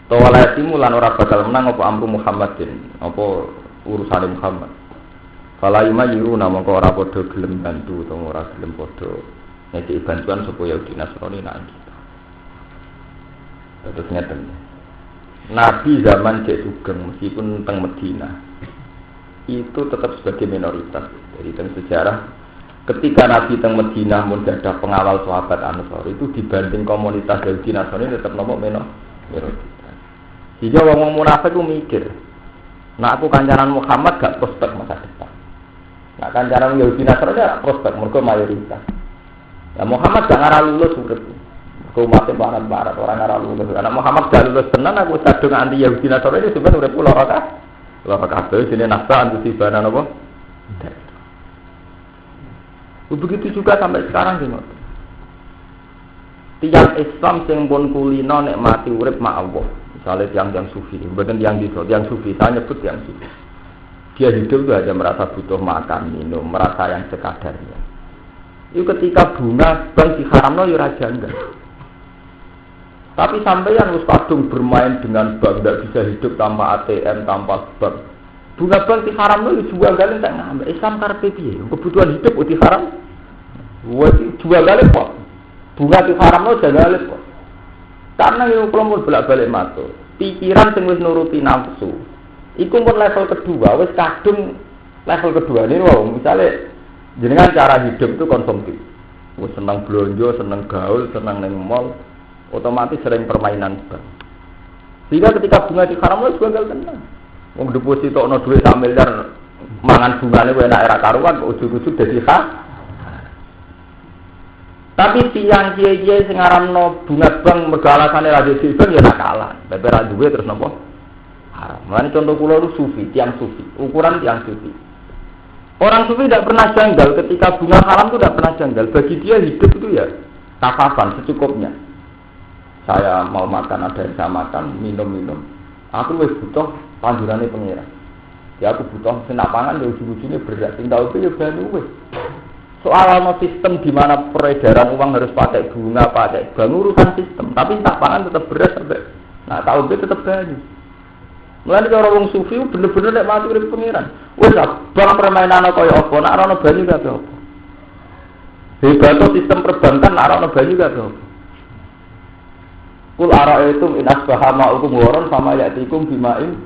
Tawalatimu lan ora bakal menang apa amru Muhammadin, apa urusane Muhammad. Fala yumayiruna mongko ora padha gelem bantu utawa ora gelem padha ngeki bantuan supaya Yahudi Nasrani nang kita. Terus ngeten. Nabi zaman Cek Sugeng meskipun teng Medina itu tetap sebagai minoritas. Jadi teng sejarah ketika Nabi teng Madinah mun ada pengawal sahabat Ansor itu dibanding komunitas Yahudi Nasrani tetap nomor minoritas. Sehingga wong munafik ku mikir, nak aku kancanan Muhammad gak prospek masa depan. Nak kancanan Yahudi Nasrani gak prospek mergo mayoritas. Ya Muhammad gak ngarah lulus urip. Mergo mate barat-barat orang ngarah lulus. Karena Muhammad gak lulus tenan aku sadung anti Yahudi Nasrani sebenarnya urip lara ka. Lara kabeh sine nafsa antusibana napa? Begitu juga sampai sekarang di ngoten. Tiang Islam sing pun kulino nek mati urip mak Allah. Misalnya tiang sufi, bukan tiang sufi, saya nyebut tiang sufi. Dia hidup itu hanya merasa butuh makan, minum, merasa yang sekadarnya. Itu ketika bunga bank diharamno ya raja enggak. Tapi sampai yang harus kadung bermain dengan bank, tidak bisa hidup tanpa ATM, tanpa bank. Bunga bank diharamno ya jual galih tak ngambil. Islam karepe piye? Kebutuhan hidup uti haram. Jual galih kok. Bunga diharamno galih kok. Karena yang kelompok bolak-balik matur, pikiran sing wis nuruti nafsu. Iku pun level kedua, wis kadung level kedua ini wong misale jenengan cara hidup itu konsumtif. Wis seneng blonjo, seneng gaul, seneng ning mall, otomatis sering permainan bank. Sehingga ketika bunga diharamno wis gagal tenan. Wong depositokno dhuwit sak miliar mangan bungane kuwi enak era karuan kok ujug-ujug dadi hak. Tapi tiang kiai-kiai sing ngaramno bunga bank mergo alasane ra dadi bank ya nakalan. Bae ra duwe terus napa? Haram. Mulane contoh kula itu sufi, tiang sufi, ukuran tiang sufi. Orang sufi tidak pernah janggal ketika bunga haram itu tidak pernah janggal. Bagi dia hidup itu ya kafafan secukupnya. Saya mau makan ada yang saya makan, minum. Aku wis butuh panjurane pengira. Ya aku butuh senak pangan ya ujung-ujungnya berat. Sing tau itu ya banyu wis. Soal sistem di mana peredaran uang harus pakai bunga, pakai bank urusan sistem. Tapi tak pangan tetap beras sampai. Nah tahu itu tetap banyu. Mulai cara wong sufi bener-bener nek mati urip pengiran. Wis bang permainan kaya apa, nek ana banyu kabeh apa. Hebat sistem perbankan nek ana banyu kabeh apa. Kul ara'aytum in asbaha ma'ukum ghoran fama ya'tikum bima'in.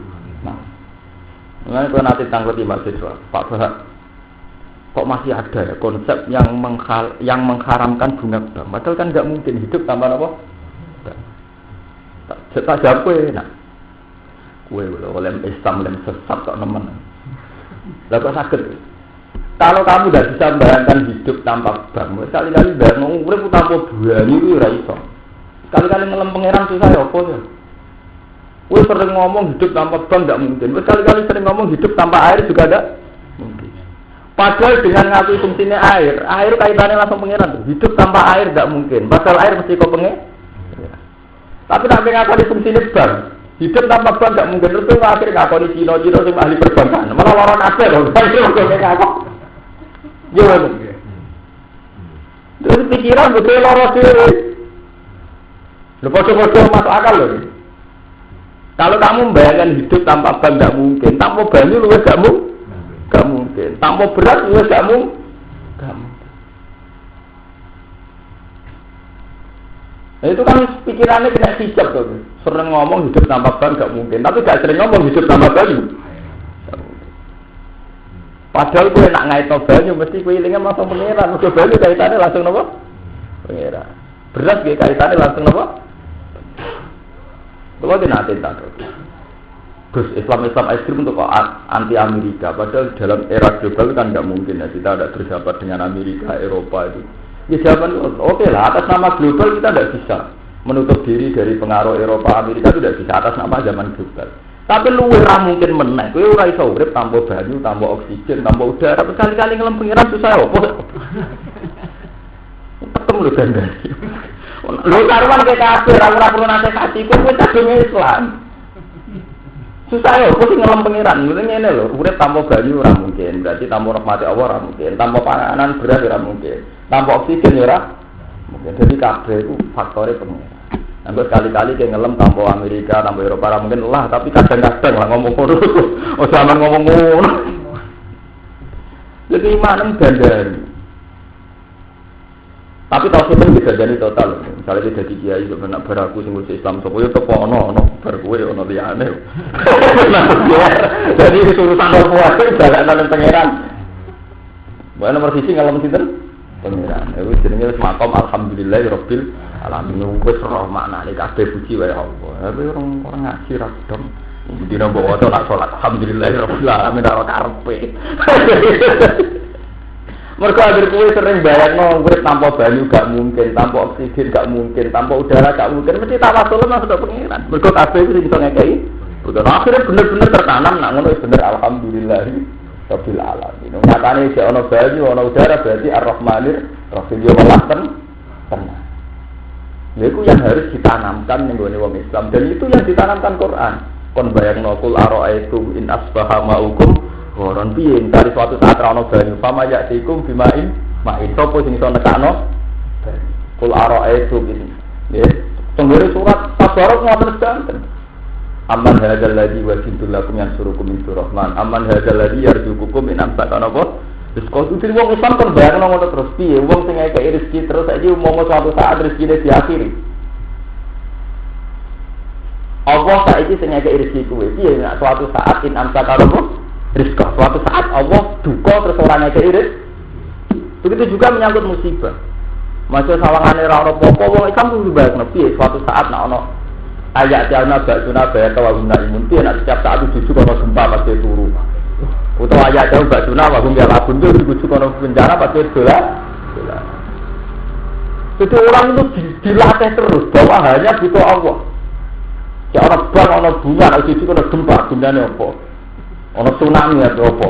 Nah. Mengenai kalau nanti tangguti mahasiswa, Pak Bahak, kok masih ada ya konsep yang mengharamkan bunga bank? Padahal kan nggak mungkin hidup tanpa apa? Tak jawab kue, nak. Kue oleh Islam lem sesat kok nemen. Lah kok sakit? Kalau kamu tidak bisa membayangkan hidup tanpa bank, sekali-kali bayang urip tanpa buani itu ora iso. Sekali-kali ngelem pangeran susah ya apa ya? Kowe sering ngomong hidup tanpa bank tidak mungkin. Sekali-kali sering ngomong hidup tanpa air juga tidak mungkin. Padahal dengan ngaku fungsinya air kaitannya langsung pangeran. Hidup tanpa air tidak mungkin. Padahal air mesti kau pengen. Tapi sampai ngaku fungsinya bank. Hidup tanpa bank tidak mungkin. Terus akhirnya ngaku di Cina yang ahli perbankan. Malah orang aja loh. Gimana? Terus pikiran betul lorot sih. Lepas-lepas masuk akal loh. Kalau kamu membayangkan hidup tanpa bank tidak mungkin, tanpa banyu lu gak mungkin, tanpa berat lu gak mungkin. Nah, itu kan pikirannya kena hijab tuh. Sering ngomong hidup tanpa bank gak mungkin, tapi gak sering ngomong hidup tanpa banyu. Padahal gue nak ngait banyu mesti gue ilingan langsung pengeran, udah banyu kaitannya langsung apa? Pengeran. Berat gue kaitannya langsung apa? Kalau dia nanti tak terus Islam ekstrim untuk anti Amerika. Padahal dalam era global kan nggak mungkin ya kita ada bersahabat dengan Amerika, Eropa itu. Ya jawaban oke lah atas nama global kita tidak bisa menutup diri dari pengaruh Eropa, Amerika itu tidak bisa atas nama zaman global. Tapi lu ora mungkin menang. Kowe ora iso urip tanpa banyu, tanpa oksigen, tanpa udara. Sekali-kali ngelem pengiran susah opo. Ketemu lho gandari. Lho karuan ke kabeh ora perlu nasihati kowe cadung Islam. Susah ya, kok sing ngelem pengiran. Ngene lho, urip tanpa banyu ora mungkin. Berarti tanpa rahmat Allah ora mungkin. Tanpa panganan beras ora mungkin. Tanpa oksigen ora mungkin. Jadi kabeh itu faktornya pengiran. Anggo sekali-kali ke ngelem tanpa Amerika, tanpa Eropa ora mungkin lah, tapi kadang-kadang lah ngomong ngono. Oh sampean ngomong ngono. Jadi imanem gandari. Tapi tau sih bisa jadi total. Misalnya dia jadi kiai, benar beraku sing ngurus Islam, sopo yo tepo ono bar kowe ono liyane. Jadi urusan apa wae jalanan pangeran. Bae nomor siji ngalem sinten? Pangeran. Iku jenenge wis makom alhamdulillahirabbil alamin. Wis ora maknane kabeh puji wae Allah. Tapi orang ngaji ra dong. Dina mbok waca nak salat alhamdulillahirabbil alamin ora karepe. Mergo agar kowe sering bayangno urip tanpa banyu gak mungkin, tanpa oksigen gak mungkin, tanpa udara gak mungkin, mesti tawasul nang sedek pengiran. Mergo kabeh iki iso ngekeki. Betul akhirnya bener-bener tertanam nak ngono wis bener alhamdulillah rabbil alamin. Nyatane iki ana banyu, ana udara berarti Ar-Rahmanir Rahim yo walaten tenang. Niku yang harus ditanamkan ning gone wong Islam dan itu yang ditanamkan Quran. Kon bayangno kul ara'aitum in asbaha ma'ukum Goron piye dari suatu saat ra ono banyu pama yaksikum bimain main sapa sing iso nekakno kul ara'aitu iki nggih tenggere surat tabarok ngoten sedanten amman hadzal ladzi wajidul lakum yansurukum min rahman amman hadzal ladzi yarzuqukum min amsakana apa wis kok itu wong Islam kon bayangno ngono terus piye wong sing ngekeki rezeki terus saiki umpama suatu saat rezekine diakhiri Allah saiki sing ngekeki rezeki kuwe piye nek suatu saat in amsakana apa rizqa. Suatu saat Allah duka terus orang ngekei rizq. Begitu juga menyangkut musibah. Masuk sawangane ra ono apa-apa wong Islam kudu bayangno piye suatu saat nek ono ayat jalna ba'suna bayata wa guna imun piye nek setiap saat itu ono gempa pasti turu. Utawa ayat jauh ba'suna wa gum ya labun itu dibujuk ono bencana pasti dolar. Jadi orang itu dilatih terus bahwa hanya butuh Allah. Ya orang bang ono bunga nek dibujuk ono gempa gunane apa? Ono tsunami atau apa?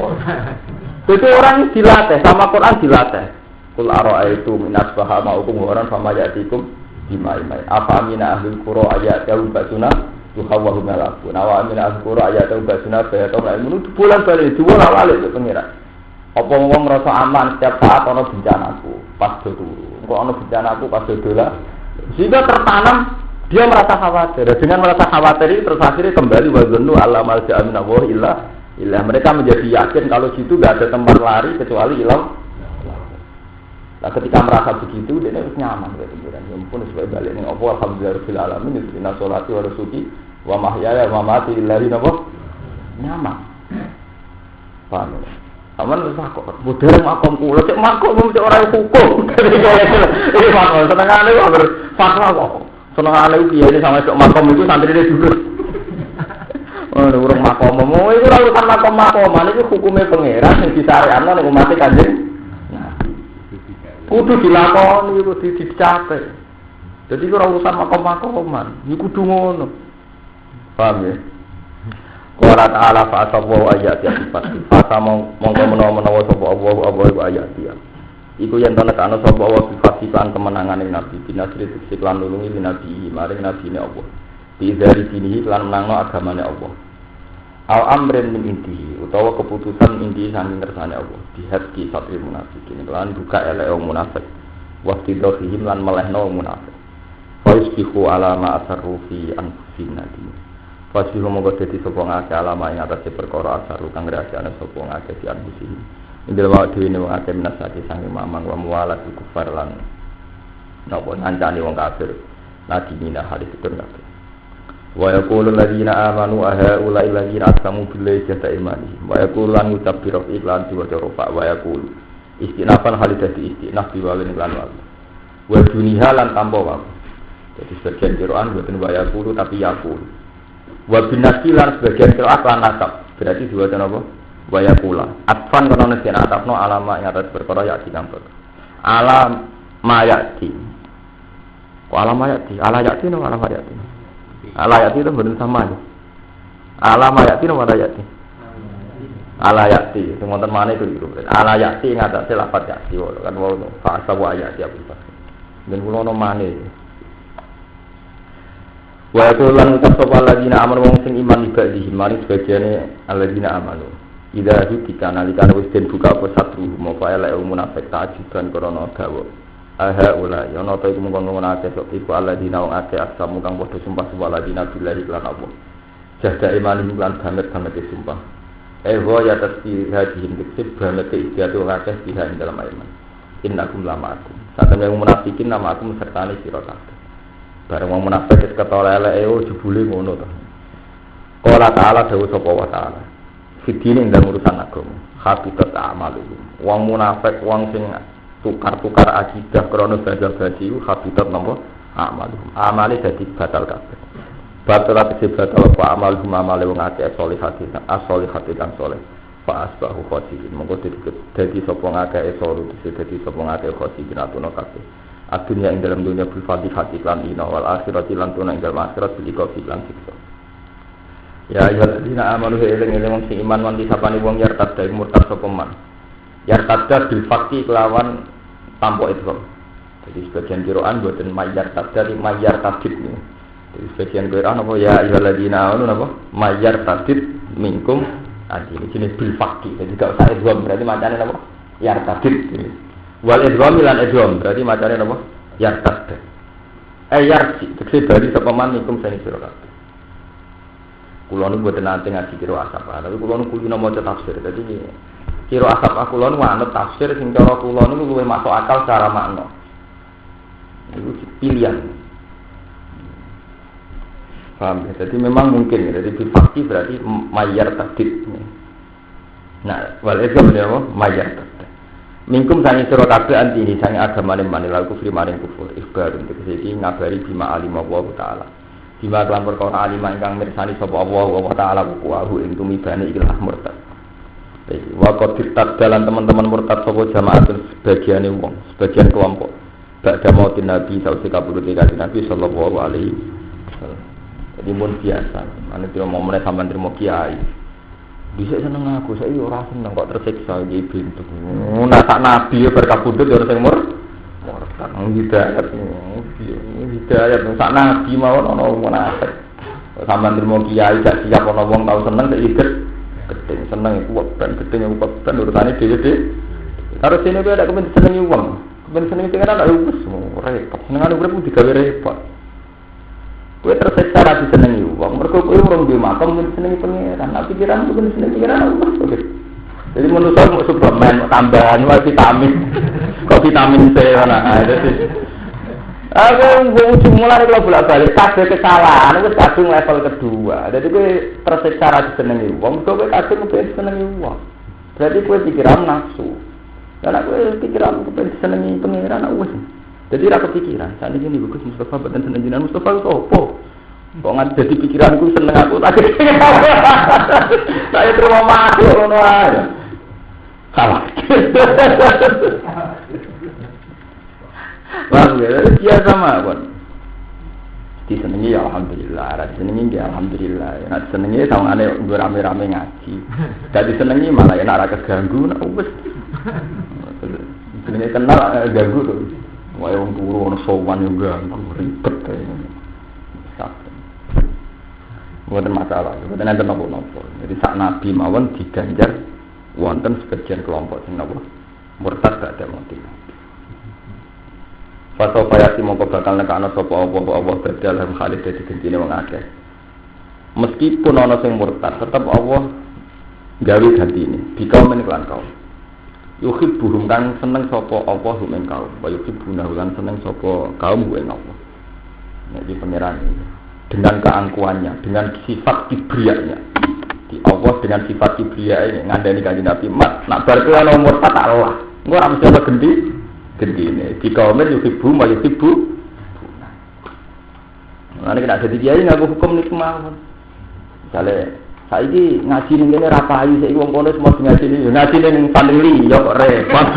Itu orang dilatih sama Quran dilatih. Kul ara'aitum min asbaha ma'ukum ghoran fama ya'tikum bima'in. Afa amina ahlul qura ayatun basuna tuhawwahu malakun. Awa amina ahlul qura ayatun basuna bayatun lamun bulan balik diwolak-walik itu pengira. Apa wong ngrasa aman setiap saat ono bencanaku pas do turu. Kok ono bencanaku pas do dola. Sehingga tertanam dia merasa khawatir. Dengan merasa khawatir terus akhirnya kembali wazannu allamal ja'amina wa illa mereka menjadi yakin kalau situ gak ada tempat lari kecuali ilang. Nah ketika merasa begitu dia harus nyaman gitu kan. Ya ampun supaya balik ning apa alhamdulillahirabbil alamin inna sholati wa nusuki wa mahyaya wa mamati lillahi nyaman. Paham ya? Aman wis kok modern makom kula cek makom cek ora hukum. Iki makom senengane kok fatwa kok. Senengane piye sampe cek makom iku santrine dulur. Oh, urung makom mau iku ora urusan makom-makoman iki hukume pangeran sing disyariatno ning umat Kanjeng. Kudu dilakoni kudu dicapai. Jadi ora urusan makom-makoman, iki kudu ngono. Paham ya? Qala ta'ala fa asabu ayati sifat. Fasa mongko menawa sapa Allah iku ayati. Iku yen ana kana sapa Allah sifat lan kemenangan ing nabi binasri siklan nulungi nabi maring nabine Allah. Di dari sini lan menangno agamane Allah. Al amrin min intihi utawa keputusan inti saking kersane Allah. Dihadki satri munafikin lan buka elek wong munafik. Waqti dohihim lan melehno wong munafik. Fa yusbihu ala ma asarru fi anfusihim nadim. Fasih monggo dadi sapa ngake alama ing atase perkara asaru kang rahasiane sapa ngake di anbusi. Indel wae dhewe wong akeh minasati sange mamang wa muwalat kufar lan napa ngancani wong kafir. Nadimina hadis itu kabeh. Wa yaqulu alladziina aamanu ahaula alladziina aqsamu billahi jahda imanihim. Wa yaqulu lan utabbiru iklan diwaca rofa wa yaqulu istinafan halidati istinaf biwalin lan wa. Wa duniha lan tampa wa. Jadi sebagian Quran boten wa yaqulu tapi yaqulu. Wa binasilan sebagian qiraat lan nasab. Berarti dua apa? Wa yaqula. Atfan kono nek ana atapno alama ing atas perkara ya dikampur. Alam mayati. Kok alam mayati? Ala yati no alam mayati. Ala yati itu bener sama nih. Ala mayati no ala yati. Ala yati. Itu wonten mana itu gitu. Ala yati ing atase lafaz yati kan wau fa asabu ayati apa. Ben kula ono maneh. Wa yaqulun tasawwal ladina amanu wong sing iman ibadihi mari sebagiane alladzina amanu idza dzikra nalika wis den buka apa satru moko elek munafik tajiban krana gawa aha ula ya ana ta iku mung ngono akeh sok iku alladzina wong akeh aksamu kang padha sumpah ladina billahi lan Allah jahda iman lan banget sumpah wa ya tasbih hadihim dikse banget istiatu akeh biha ing dalam iman innakum lamakum satemene munafikin namakum sertane sira kabeh. Bareng wong munafik ketara eleke jebule ngono to. Qala ta'ala dawuh sapa wa ta'ala. Fidine ndang urusan agama. Habitat amalu. Wong munafik wong sing tukar-tukar akidah krana bajal-baju habitat napa amalu. Amale dadi batal kabeh. Batal tegese batal apa amal amale wong akeh solihati as-solihati kang soleh. Fa asbahu khosiin. Monggo dadi sapa ngakeh solu dadi sapa ngakeh khosiin atuna kabeh. Adunya ing dalam dunia berfadih hati lan dina wal akhirat lan tuna ing dalam akhirat bilika lan siksa. Ya ayyuhalladzina amanu eling-eling wong sing iman wanti sapane wong yartad dai murtad sapa man. Yartad bil fakti kelawan tanpa idgham. Jadi sebagian qiraan boten mayyartad dari mayyartadid. Jadi sebagian qiraan apa ya ayyuhalladzina amanu napa mayyartadid minkum ini jenis bil fakti. Jadi gak usah idgham berarti macane napa yartadid. Wal idgham lan idgham berarti macane napa? Yartad. Yarji tegese bali sapa man nikum sani sira kabeh. Kula nu mboten nate ngaji kira asap, tapi kula nu kulino maca tafsir. Dadi kira asap kula nu anut tafsir sing cara kula niku luwih masuk akal secara makna. Itu pilihan. Paham ya? Jadi memang mungkin ya. Jadi fakti berarti mayyar tadid. Nah, wal idgham apa? Mayyar tadid. Mingkum sangi sira kabeh antine sangi agamane manila kufri maring kufur ikhbar untuk iki ngabari bima alim Allah taala bima lan perkara alim ingkang mirsani sapa Allah taala wa ing tumibane ikilah murtad iki wa qad dalan teman-teman murtad sapa jamaatun sebagiane wong sebagian kelompok badha mautin nabi sawise kabudute kanjeng Nabi sallallahu alaihi wasallam jadi mun biasa ane dhewe momene sampean trimo kiai bisa seneng aku, saya ora seneng kok tersiksa iki bintu. Nah sak nabi berkabudut ya sing murtad. Hidayat sak nabi mawon ana munafik. Sampeyan trimo kiai gak siap ana wong tau seneng nek iket gedeng seneng iku ben gedeng iku ben urusane dhewe-dhewe. Karo sene kuwi ada kepen senengi wong. Kepen senengi pengen ana wis repot. Senengane urip digawe repot. Kowe tersiksa ra disenengi wong. Mergo kowe urung duwe makam senengi pangeran. Nek pikiran kuwi senengi pangeran oke. Jadi menurut saya mau suplemen, tambahan vitamin, kok vitamin C mana? Jadi, aku mulai kalau bolak-balik kabeh kesalahan, itu kadung level kedua. Jadi gue tersiksa ra disenengi wong, gue kadung kepen disenengi wong. Berarti gue pikiran nafsu. Karena gue pikiran kepen disenengi pengiran wis. Jadi ra kepikiran. Saat ini Gus Mustafa boten seneng jenengan Mustafa opo? Kok nggak jadi pikiranku seneng aku tak. Saya terima masuk ngono ae. Salah. Wah, biasa mawon. Disenengi ya alhamdulillah, ra disenengi ya alhamdulillah. Nek disenengi sawangane rame-rame ngaji. Gak disenengi malah enak ra keganggu nek wis. Jenenge kenal ganggu to. Wae wong turu ono sowan yo ganggu ribet ae. Bukan masalah, bukan ada nopo-nopo. Jadi sak nabi mawon diganjar wonten sebagian kelompok sing napa murtad gak ada motif. Faso payati mongko bakal nekakno sapa apa dalam khalid dadi gentine wong akeh. Meskipun ana sing murtad, tetep Allah gawe gantine. Dikaumen kelan kaum. Yuhibbuhum kan seneng sapa apa hum kaum. Wa yuhibbuna lan seneng sapa kaum ing Allah. Nek di pangeran iki dengan keangkuhannya, dengan sifat kibriyanya. Di Allah dengan sifat kibriya ini ngandani kanjeng Nabi, "Mat, nak bar kuwi ana murtad Allah." Engko ora mesti ana gendine. Di kaum yuhibbu ma yuhibbu. Nah, nek ada di kiai ngaku hukum niku mawon. Misale saiki ngaji ning kene ra payu, saiki wong kono semua ngaji ning ngaji ning paling li yo kok repot.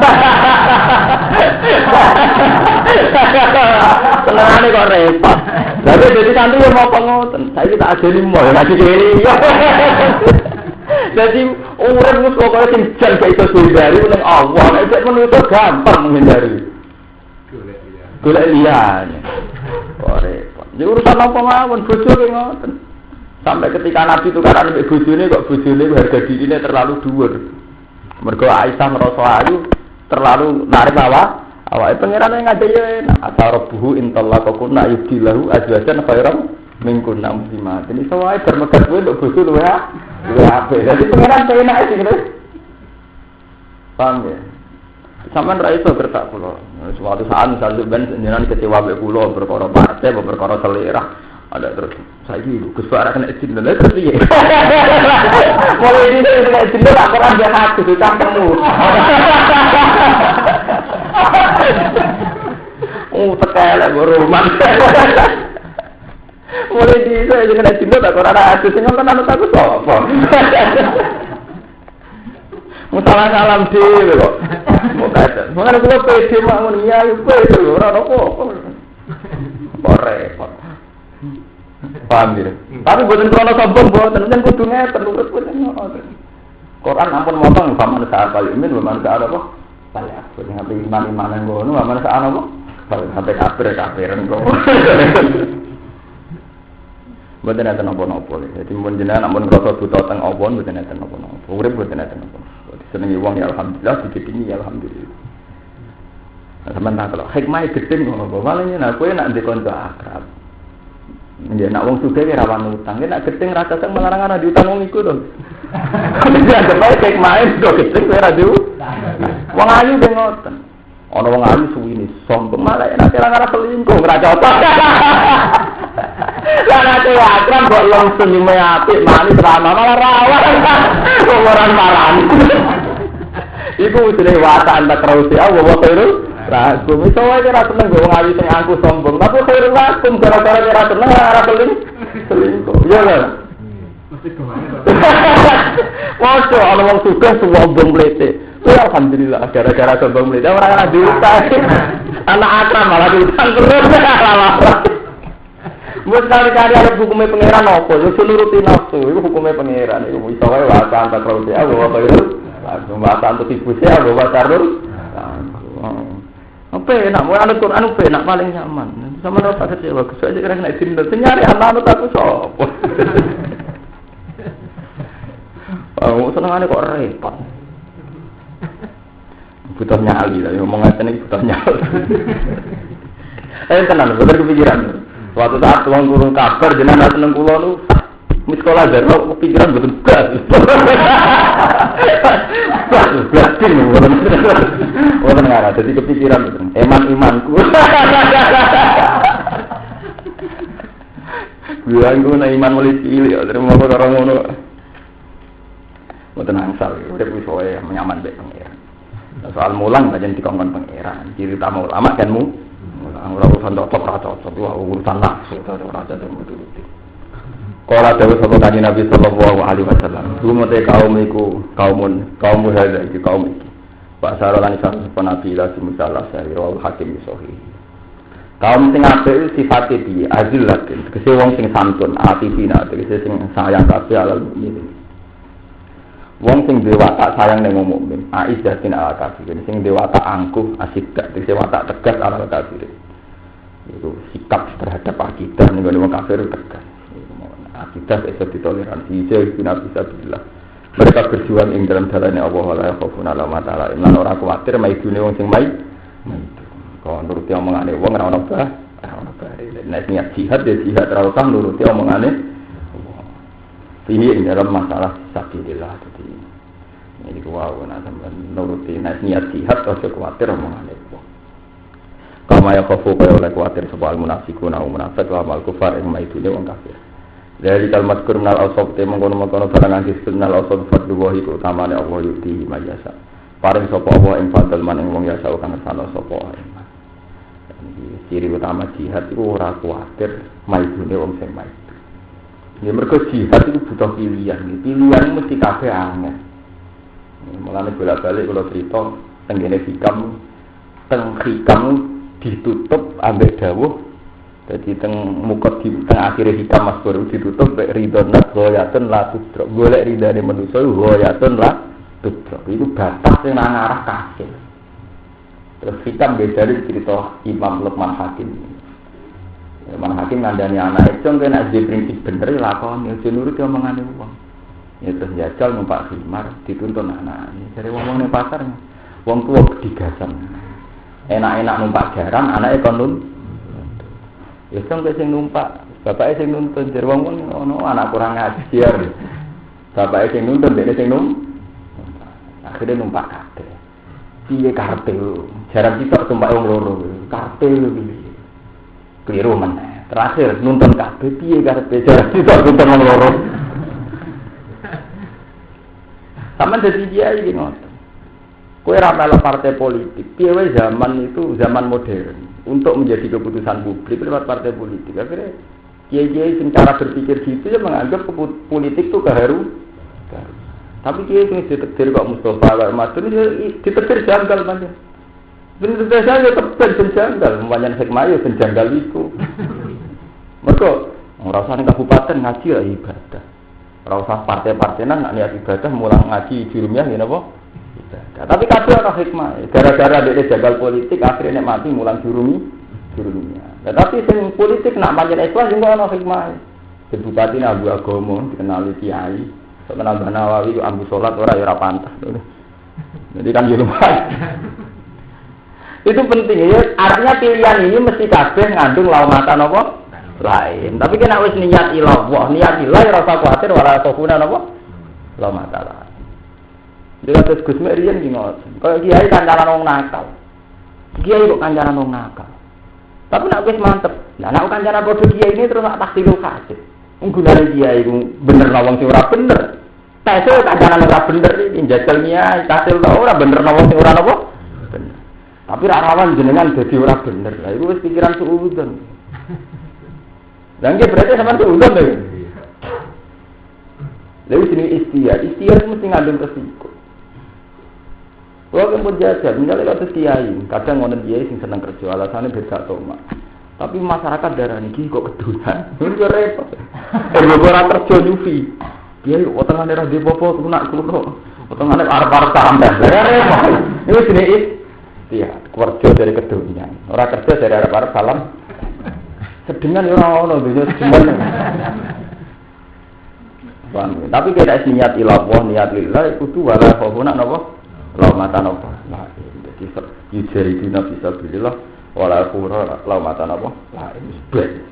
Senengane kok repot. Tapi jadi santri yang mau ngoten, saya tak ajeni mau ngaji kene. Jadi urip wis pokoke sing jan gak iso hindari ning Allah, nek menungso gampang menghindari. Golek liyane. Kok repot. Ini urusan apa mawon bojo ki ngoten. Sampai ketika Nabi tukaran mbek bojone kok bojone harga dirine terlalu dhuwur. Mergo Aisyah ngrasa ayu terlalu narik awake pangeran ngajak yo enak. Asarabuhu intallaqakunna yubdilahu azwajan khairan minkunna muslimat. Ini sawae bermegat kowe nduk bojo luwe apik. Dadi pangeran enak sih ngene. Paham ya? Sampeyan ra iso kertak kula. Suatu saat misalnya ben jenengan kecewa mbek kula perkara partai apa perkara selera. Ada terus saya gitu, kesuara kena izin dulu terus dia. Mulai ini kena izin dulu, aku orang dia hati tu campurmu. Tekel rumah. Mulai di saya kena izin dulu, aku orang hati sehingga kan anak aku sopo. Musalah salam deh, kok. Mungkin aku pede mak niya, aku pede orang apa? Kok repot. Paham ya? Tapi buatan krono sombong buatan, dan kudu ngeten urut buatan ngoten. Quran ampun motong paman saat kali ini, paman saat apa? Banyak. Buatan ngapain iman ngono, paman saat apa? Sampai kafir ngono. Buatan ada nopo-nopo. Jadi menjenengan ampun kroso buta teng obon, buatan ada nopo-nopo. Urip buatan ada nopo. Senengi wong ya alhamdulillah, dikit ini ya alhamdulillah. Sementara kalau hikmah gede ngono, malahnya nak kowe nak dikonco akrab. Ya nak wong sugih ora rawan utang, nek gedeng ra cocok melarang ana diutang wong iku to. Ya sampai cek main do gedeng ora diu. Wong ayu ben ngoten. Ana wong ayu suwine sombong malah nek ora selingkuh ora cocok. Lah nek akram kok langsung senyume apik manis ramah malah rawan. Wong ora marani. Iku jenenge waatan tak terus ya wa khairul rakum. Iso wae ora seneng wong ayu sing angku sombong, tapi khairul rakum gara-gara ora seneng ora selingkuh. Iya lho. Mesti kemana? Wajo ana wong sugih sombong mlete. Ya alhamdulillah gara-gara sombong mlete ora ana diutang. Anak akram malah diutang terus. Wes kali-kali ada hukumnya pangeran apa? Yo nuruti nafsu, itu hukumnya pangeran. Iku iso wae waatan tak terus ya wa khairul langsung bahasa untuk ibu saya bawa tarul. Apa enak mau anu Quran apa enak paling nyaman. Sama ora tak kecewa Gus aja kira kena izin dan nyari anak aku sapa. Oh, senengane kok repot. Butuh nyali lah ngomong ngene iki butuh nyali. Tenan bener kepikiran. Suatu saat wong guru kabar jenengan seneng kula nu Sekolah jero pikiran betul blas. Blasin orang ngarah jadi kepikiran betul. Imanku. Bilang gue iman mulai cilik, terima kasih orang ngono. Mau tenang sal, udah bisa menyaman deh pangeran. Soal mulang aja dikongkon pangeran. Ciri utama ulama kan urusan cocok, wah urusan nafsu, raja dan betul. Kalau ada usaha tadi Nabi Sallallahu Alaihi Wasallam, rumah kaum iku kaum muhada itu kaum iki. Pak Sarolan isam Nabi lagi musalah sari rawal hakim sohi. Kaum sing apik sifate piye? Azillatin, tegese wong sing santun, atifina, tegese sing sayang kabeh alal mukmin. Wong sing duwe watak sayang ning wong mukmin, aizzatin ala kafirin, sing duwe watak angkuh, asidak, tegese watak tegas alal kafirin. Itu sikap terhadap akidah ning wong kafir tegas. Akidah bisa ditoleransi, jadi Nabi Sallallahu. Mereka berjuang ing dalam jalannya Allah la yakhafuna la matala. Lan ora kuwatir maidune wong sing maid. Kalau nuruti omongane wong ora ono bah, nek niat jihad ya jihad ora usah nuruti omongane. Ini ing dalam masalah sabilillah tadi. Ini kuwi ana sampeyan nuruti nek niat jihad aja kuwatir omongane wong. Kama ya khafu kaya oleh kuwatir sebab munafiqun au munafik wa mal kufar ing maidune wong kafir. Dari kalimat kurnal ausab te mengkono-mengkono barang angkis kurnal ausab fadlu wahi keutamane Allah yuti majasa. Paring sapa Allah ing fadl man ing wong yasa kang sana sapa ae. Ciri utama jihad itu ora kuwatir maidune wong sing maid. Ya mergo jihad itu butuh pilihan. Pilihan mesti kabeh angel. Mulane bolak-balik kula crita tenggene hikam ditutup ambek dawuh. Jadi mukot di tengah akhir hikam mas baru ditutup ridon nak goyatun la tudrok golek ridane manusa goyatun la tudrok itu batas yang ngarah kafir. Terus hikam bedane cerita Imam Luqman Hakim. Luqman Hakim ngandani anak itu kena di prinsip bener lakoni aja nurut omongane wong. Ya terus jajal numpak khimar dituntun anak. Dari wong ning pasar wong tuwa digasan. Enak-enak numpak jaran anake kon nun. Ya sampe sing numpak, bapake sing nuntun jar wong ngono anak kurang ajar. Bapake sing nuntun dhek sing akhire numpak kabeh. Piye karepe? Jaran kita tumpak wong loro. Karepe piye? Kliru meneh. Terakhir nuntun kabeh piye karepe? Jaran kita nuntun wong loro. Sampeyan dadi kiai iki ngoten. Kowe ora melok partai politik. Piye wae zaman itu zaman modern. Untuk menjadi keputusan publik lewat partai politik. Akhirnya kiai-kiai sing cara berpikir gitu ya menganggap politik itu keharu. Tapi kiai sing ditetir kok Mustafa Madun ditetir janggal banget. Bener-bener saya tepen janggal, banyak hikmah yo janggal iku. Mergo ora usah ning kabupaten ngaji ya ibadah. Ora usah partai-partai nang niat ibadah mulang ngaji jurumiah ngene apa? Tapi kabeh ana hikmah. Gara-gara dhek jagal politik akhirnya nek mati mulang juruminya. Tapi sing politik nak pancen ikhlas juga ana hikmah. Bupati Abu Agomo dikenali kiai, kenal Nawawi ku ambu salat ora ya ora pantas. Jadi kan yo lumayan. Itu penting ya. Artinya pilihan ini mesti kabeh ngandung laumatan apa? Lain. Tapi kena wis niat ilah, niat ilah ora usah kuwatir wala sokuna apa? Laumatan. Dia terus Gus Merian ki ngoten. Kaya kiai kancaran wong nakal. Kiai kok kancaran wong nakal. Tapi nek wis mantep. Lah nek kancaran padha kiai ini terus tak tahsilul kasih. Gunane kiai ku bener wong sing ora bener. Tesel kancaran ora bener iki njajal kiai, tahsil ora bener wong sing ora napa? Bener. Tapi ra rawan jenengan dadi ora bener. Lah iku wis pikiran suudzon. Lah nggih berarti sampean suudzon lho. Lalu sini istiar mesti ngandung resiko. Kalau pun jajan, misalnya kata kiai, kadang ngonen kiai sing seneng kerja, alasannya beda toma. Tapi masyarakat darah ini kok kedunan, itu repot. Orang kerja nyufi, kiai otengan daerah di popo, kunak, otengan arep-arep tambah, repot. Ini sini iya, kerja dari kedunan, orang kerja dari arep-arep salam. Sedengan orang dunia sedengan. Tapi tidak niat ilah, niat lillah, itu wala khawfuna napa? Laumatan apa? Lah, jadi yujari dina bisa bilillah wala khura laumatan apa? Lah, ini sebaik.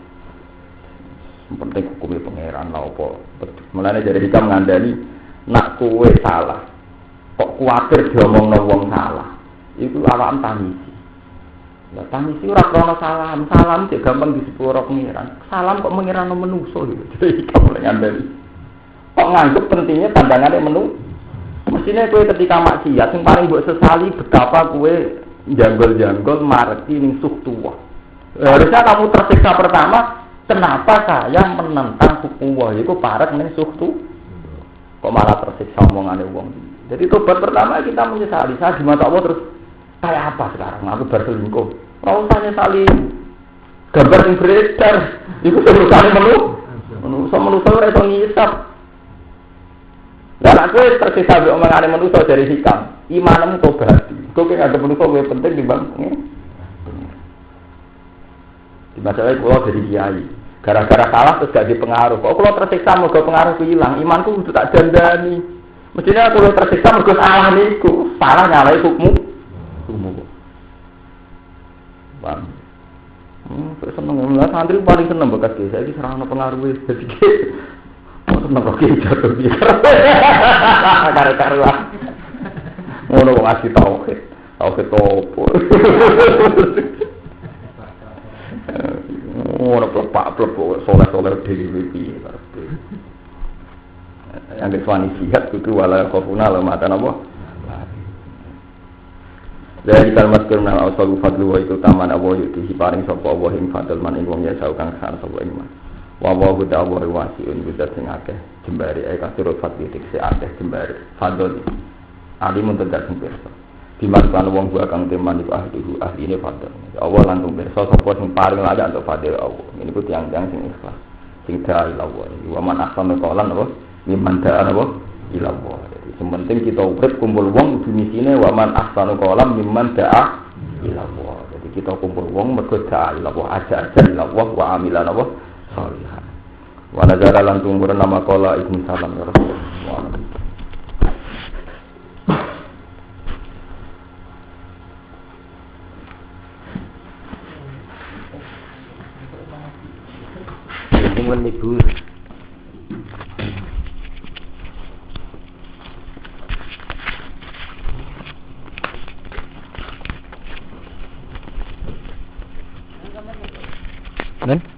penting hukumnya pangeran lah apa. Mulane dari hikam ngandani nak kowe salah. Kok kuwatir diomongno wong salah. Iku awakmu tangisi. Lah tangisi ora krana salam cek gampang disepuro pangeran. Salam kok pangeran menungso gitu. Jadi hikam mulai ngandani. Kok nganggep pentingnya pandangannya menungso. Mestinya kowe ketika maksiat sing paling mbok sesali betapa kowe janggol-janggol mareti ning suh tua. Harusnya kamu tersiksa pertama, kenapa saya menentang hukum Allah itu parek ning suh tua. Kok malah tersiksa omongane wong. Jadi tobat pertama kita menyesali, saya di mata Allah terus kayak apa sekarang aku berselingkuh. Ora usah nyesali. Gambar sing beredar iku terusane menungso ora iso ngisap. Lah nek kowe tersiksa mbek omongane manusa dari hikam, imanmu tobat. Kowe nganggep manusa luwih penting timbang di masalah kula dari kiai. Gara-gara salah terus gak dipengaruh. Kok kula tersiksa mergo pengaruh ku ilang, imanku kudu tak dandani. Mestinya aku tersiksa mergo salah niku, salah nyalai hukum. Bang. Seneng lah santri paling seneng bekas desa iki serana pengaruh wis dadi seneng kok jatuh dia. Karo-karuan. Ngono kok ngasih tauhid. Tauhid opo? Ngono plek-plek soleh-soleh dhewe piye karepe. Yang diswani sihat kudu wala khofuna la mata napa? Dari kalimat firman al-asal fadlu wa itu taman Allah yuti paring sapa Allah ing fadl man ing wong ya kang san sapa iman. Wa wa buta wa wasiun buta sing akeh jembare ae kasur fadli dikse akeh jembare fadl ali mun tegak sing pirsa diman kan wong gua kang teman iku ahline fadl Allah langsung pirsa sapa sing paring layak untuk fadl Allah ini ku tiang-tiang sing ikhlas sing da'i lawan wa man ahsanu qalan apa mimman da'a apa ila Allah jadi sementing kita urip kumpul wong kudu misine wa man ahsanu qalan mimman da'a ila Allah jadi kita kumpul wong mergo da'a ila Allah aja ila Allah wa amilan apa salihah. Wa nazara lan tunggur nama qala ibnu salam ya Rasulullah. Ini libur. Nen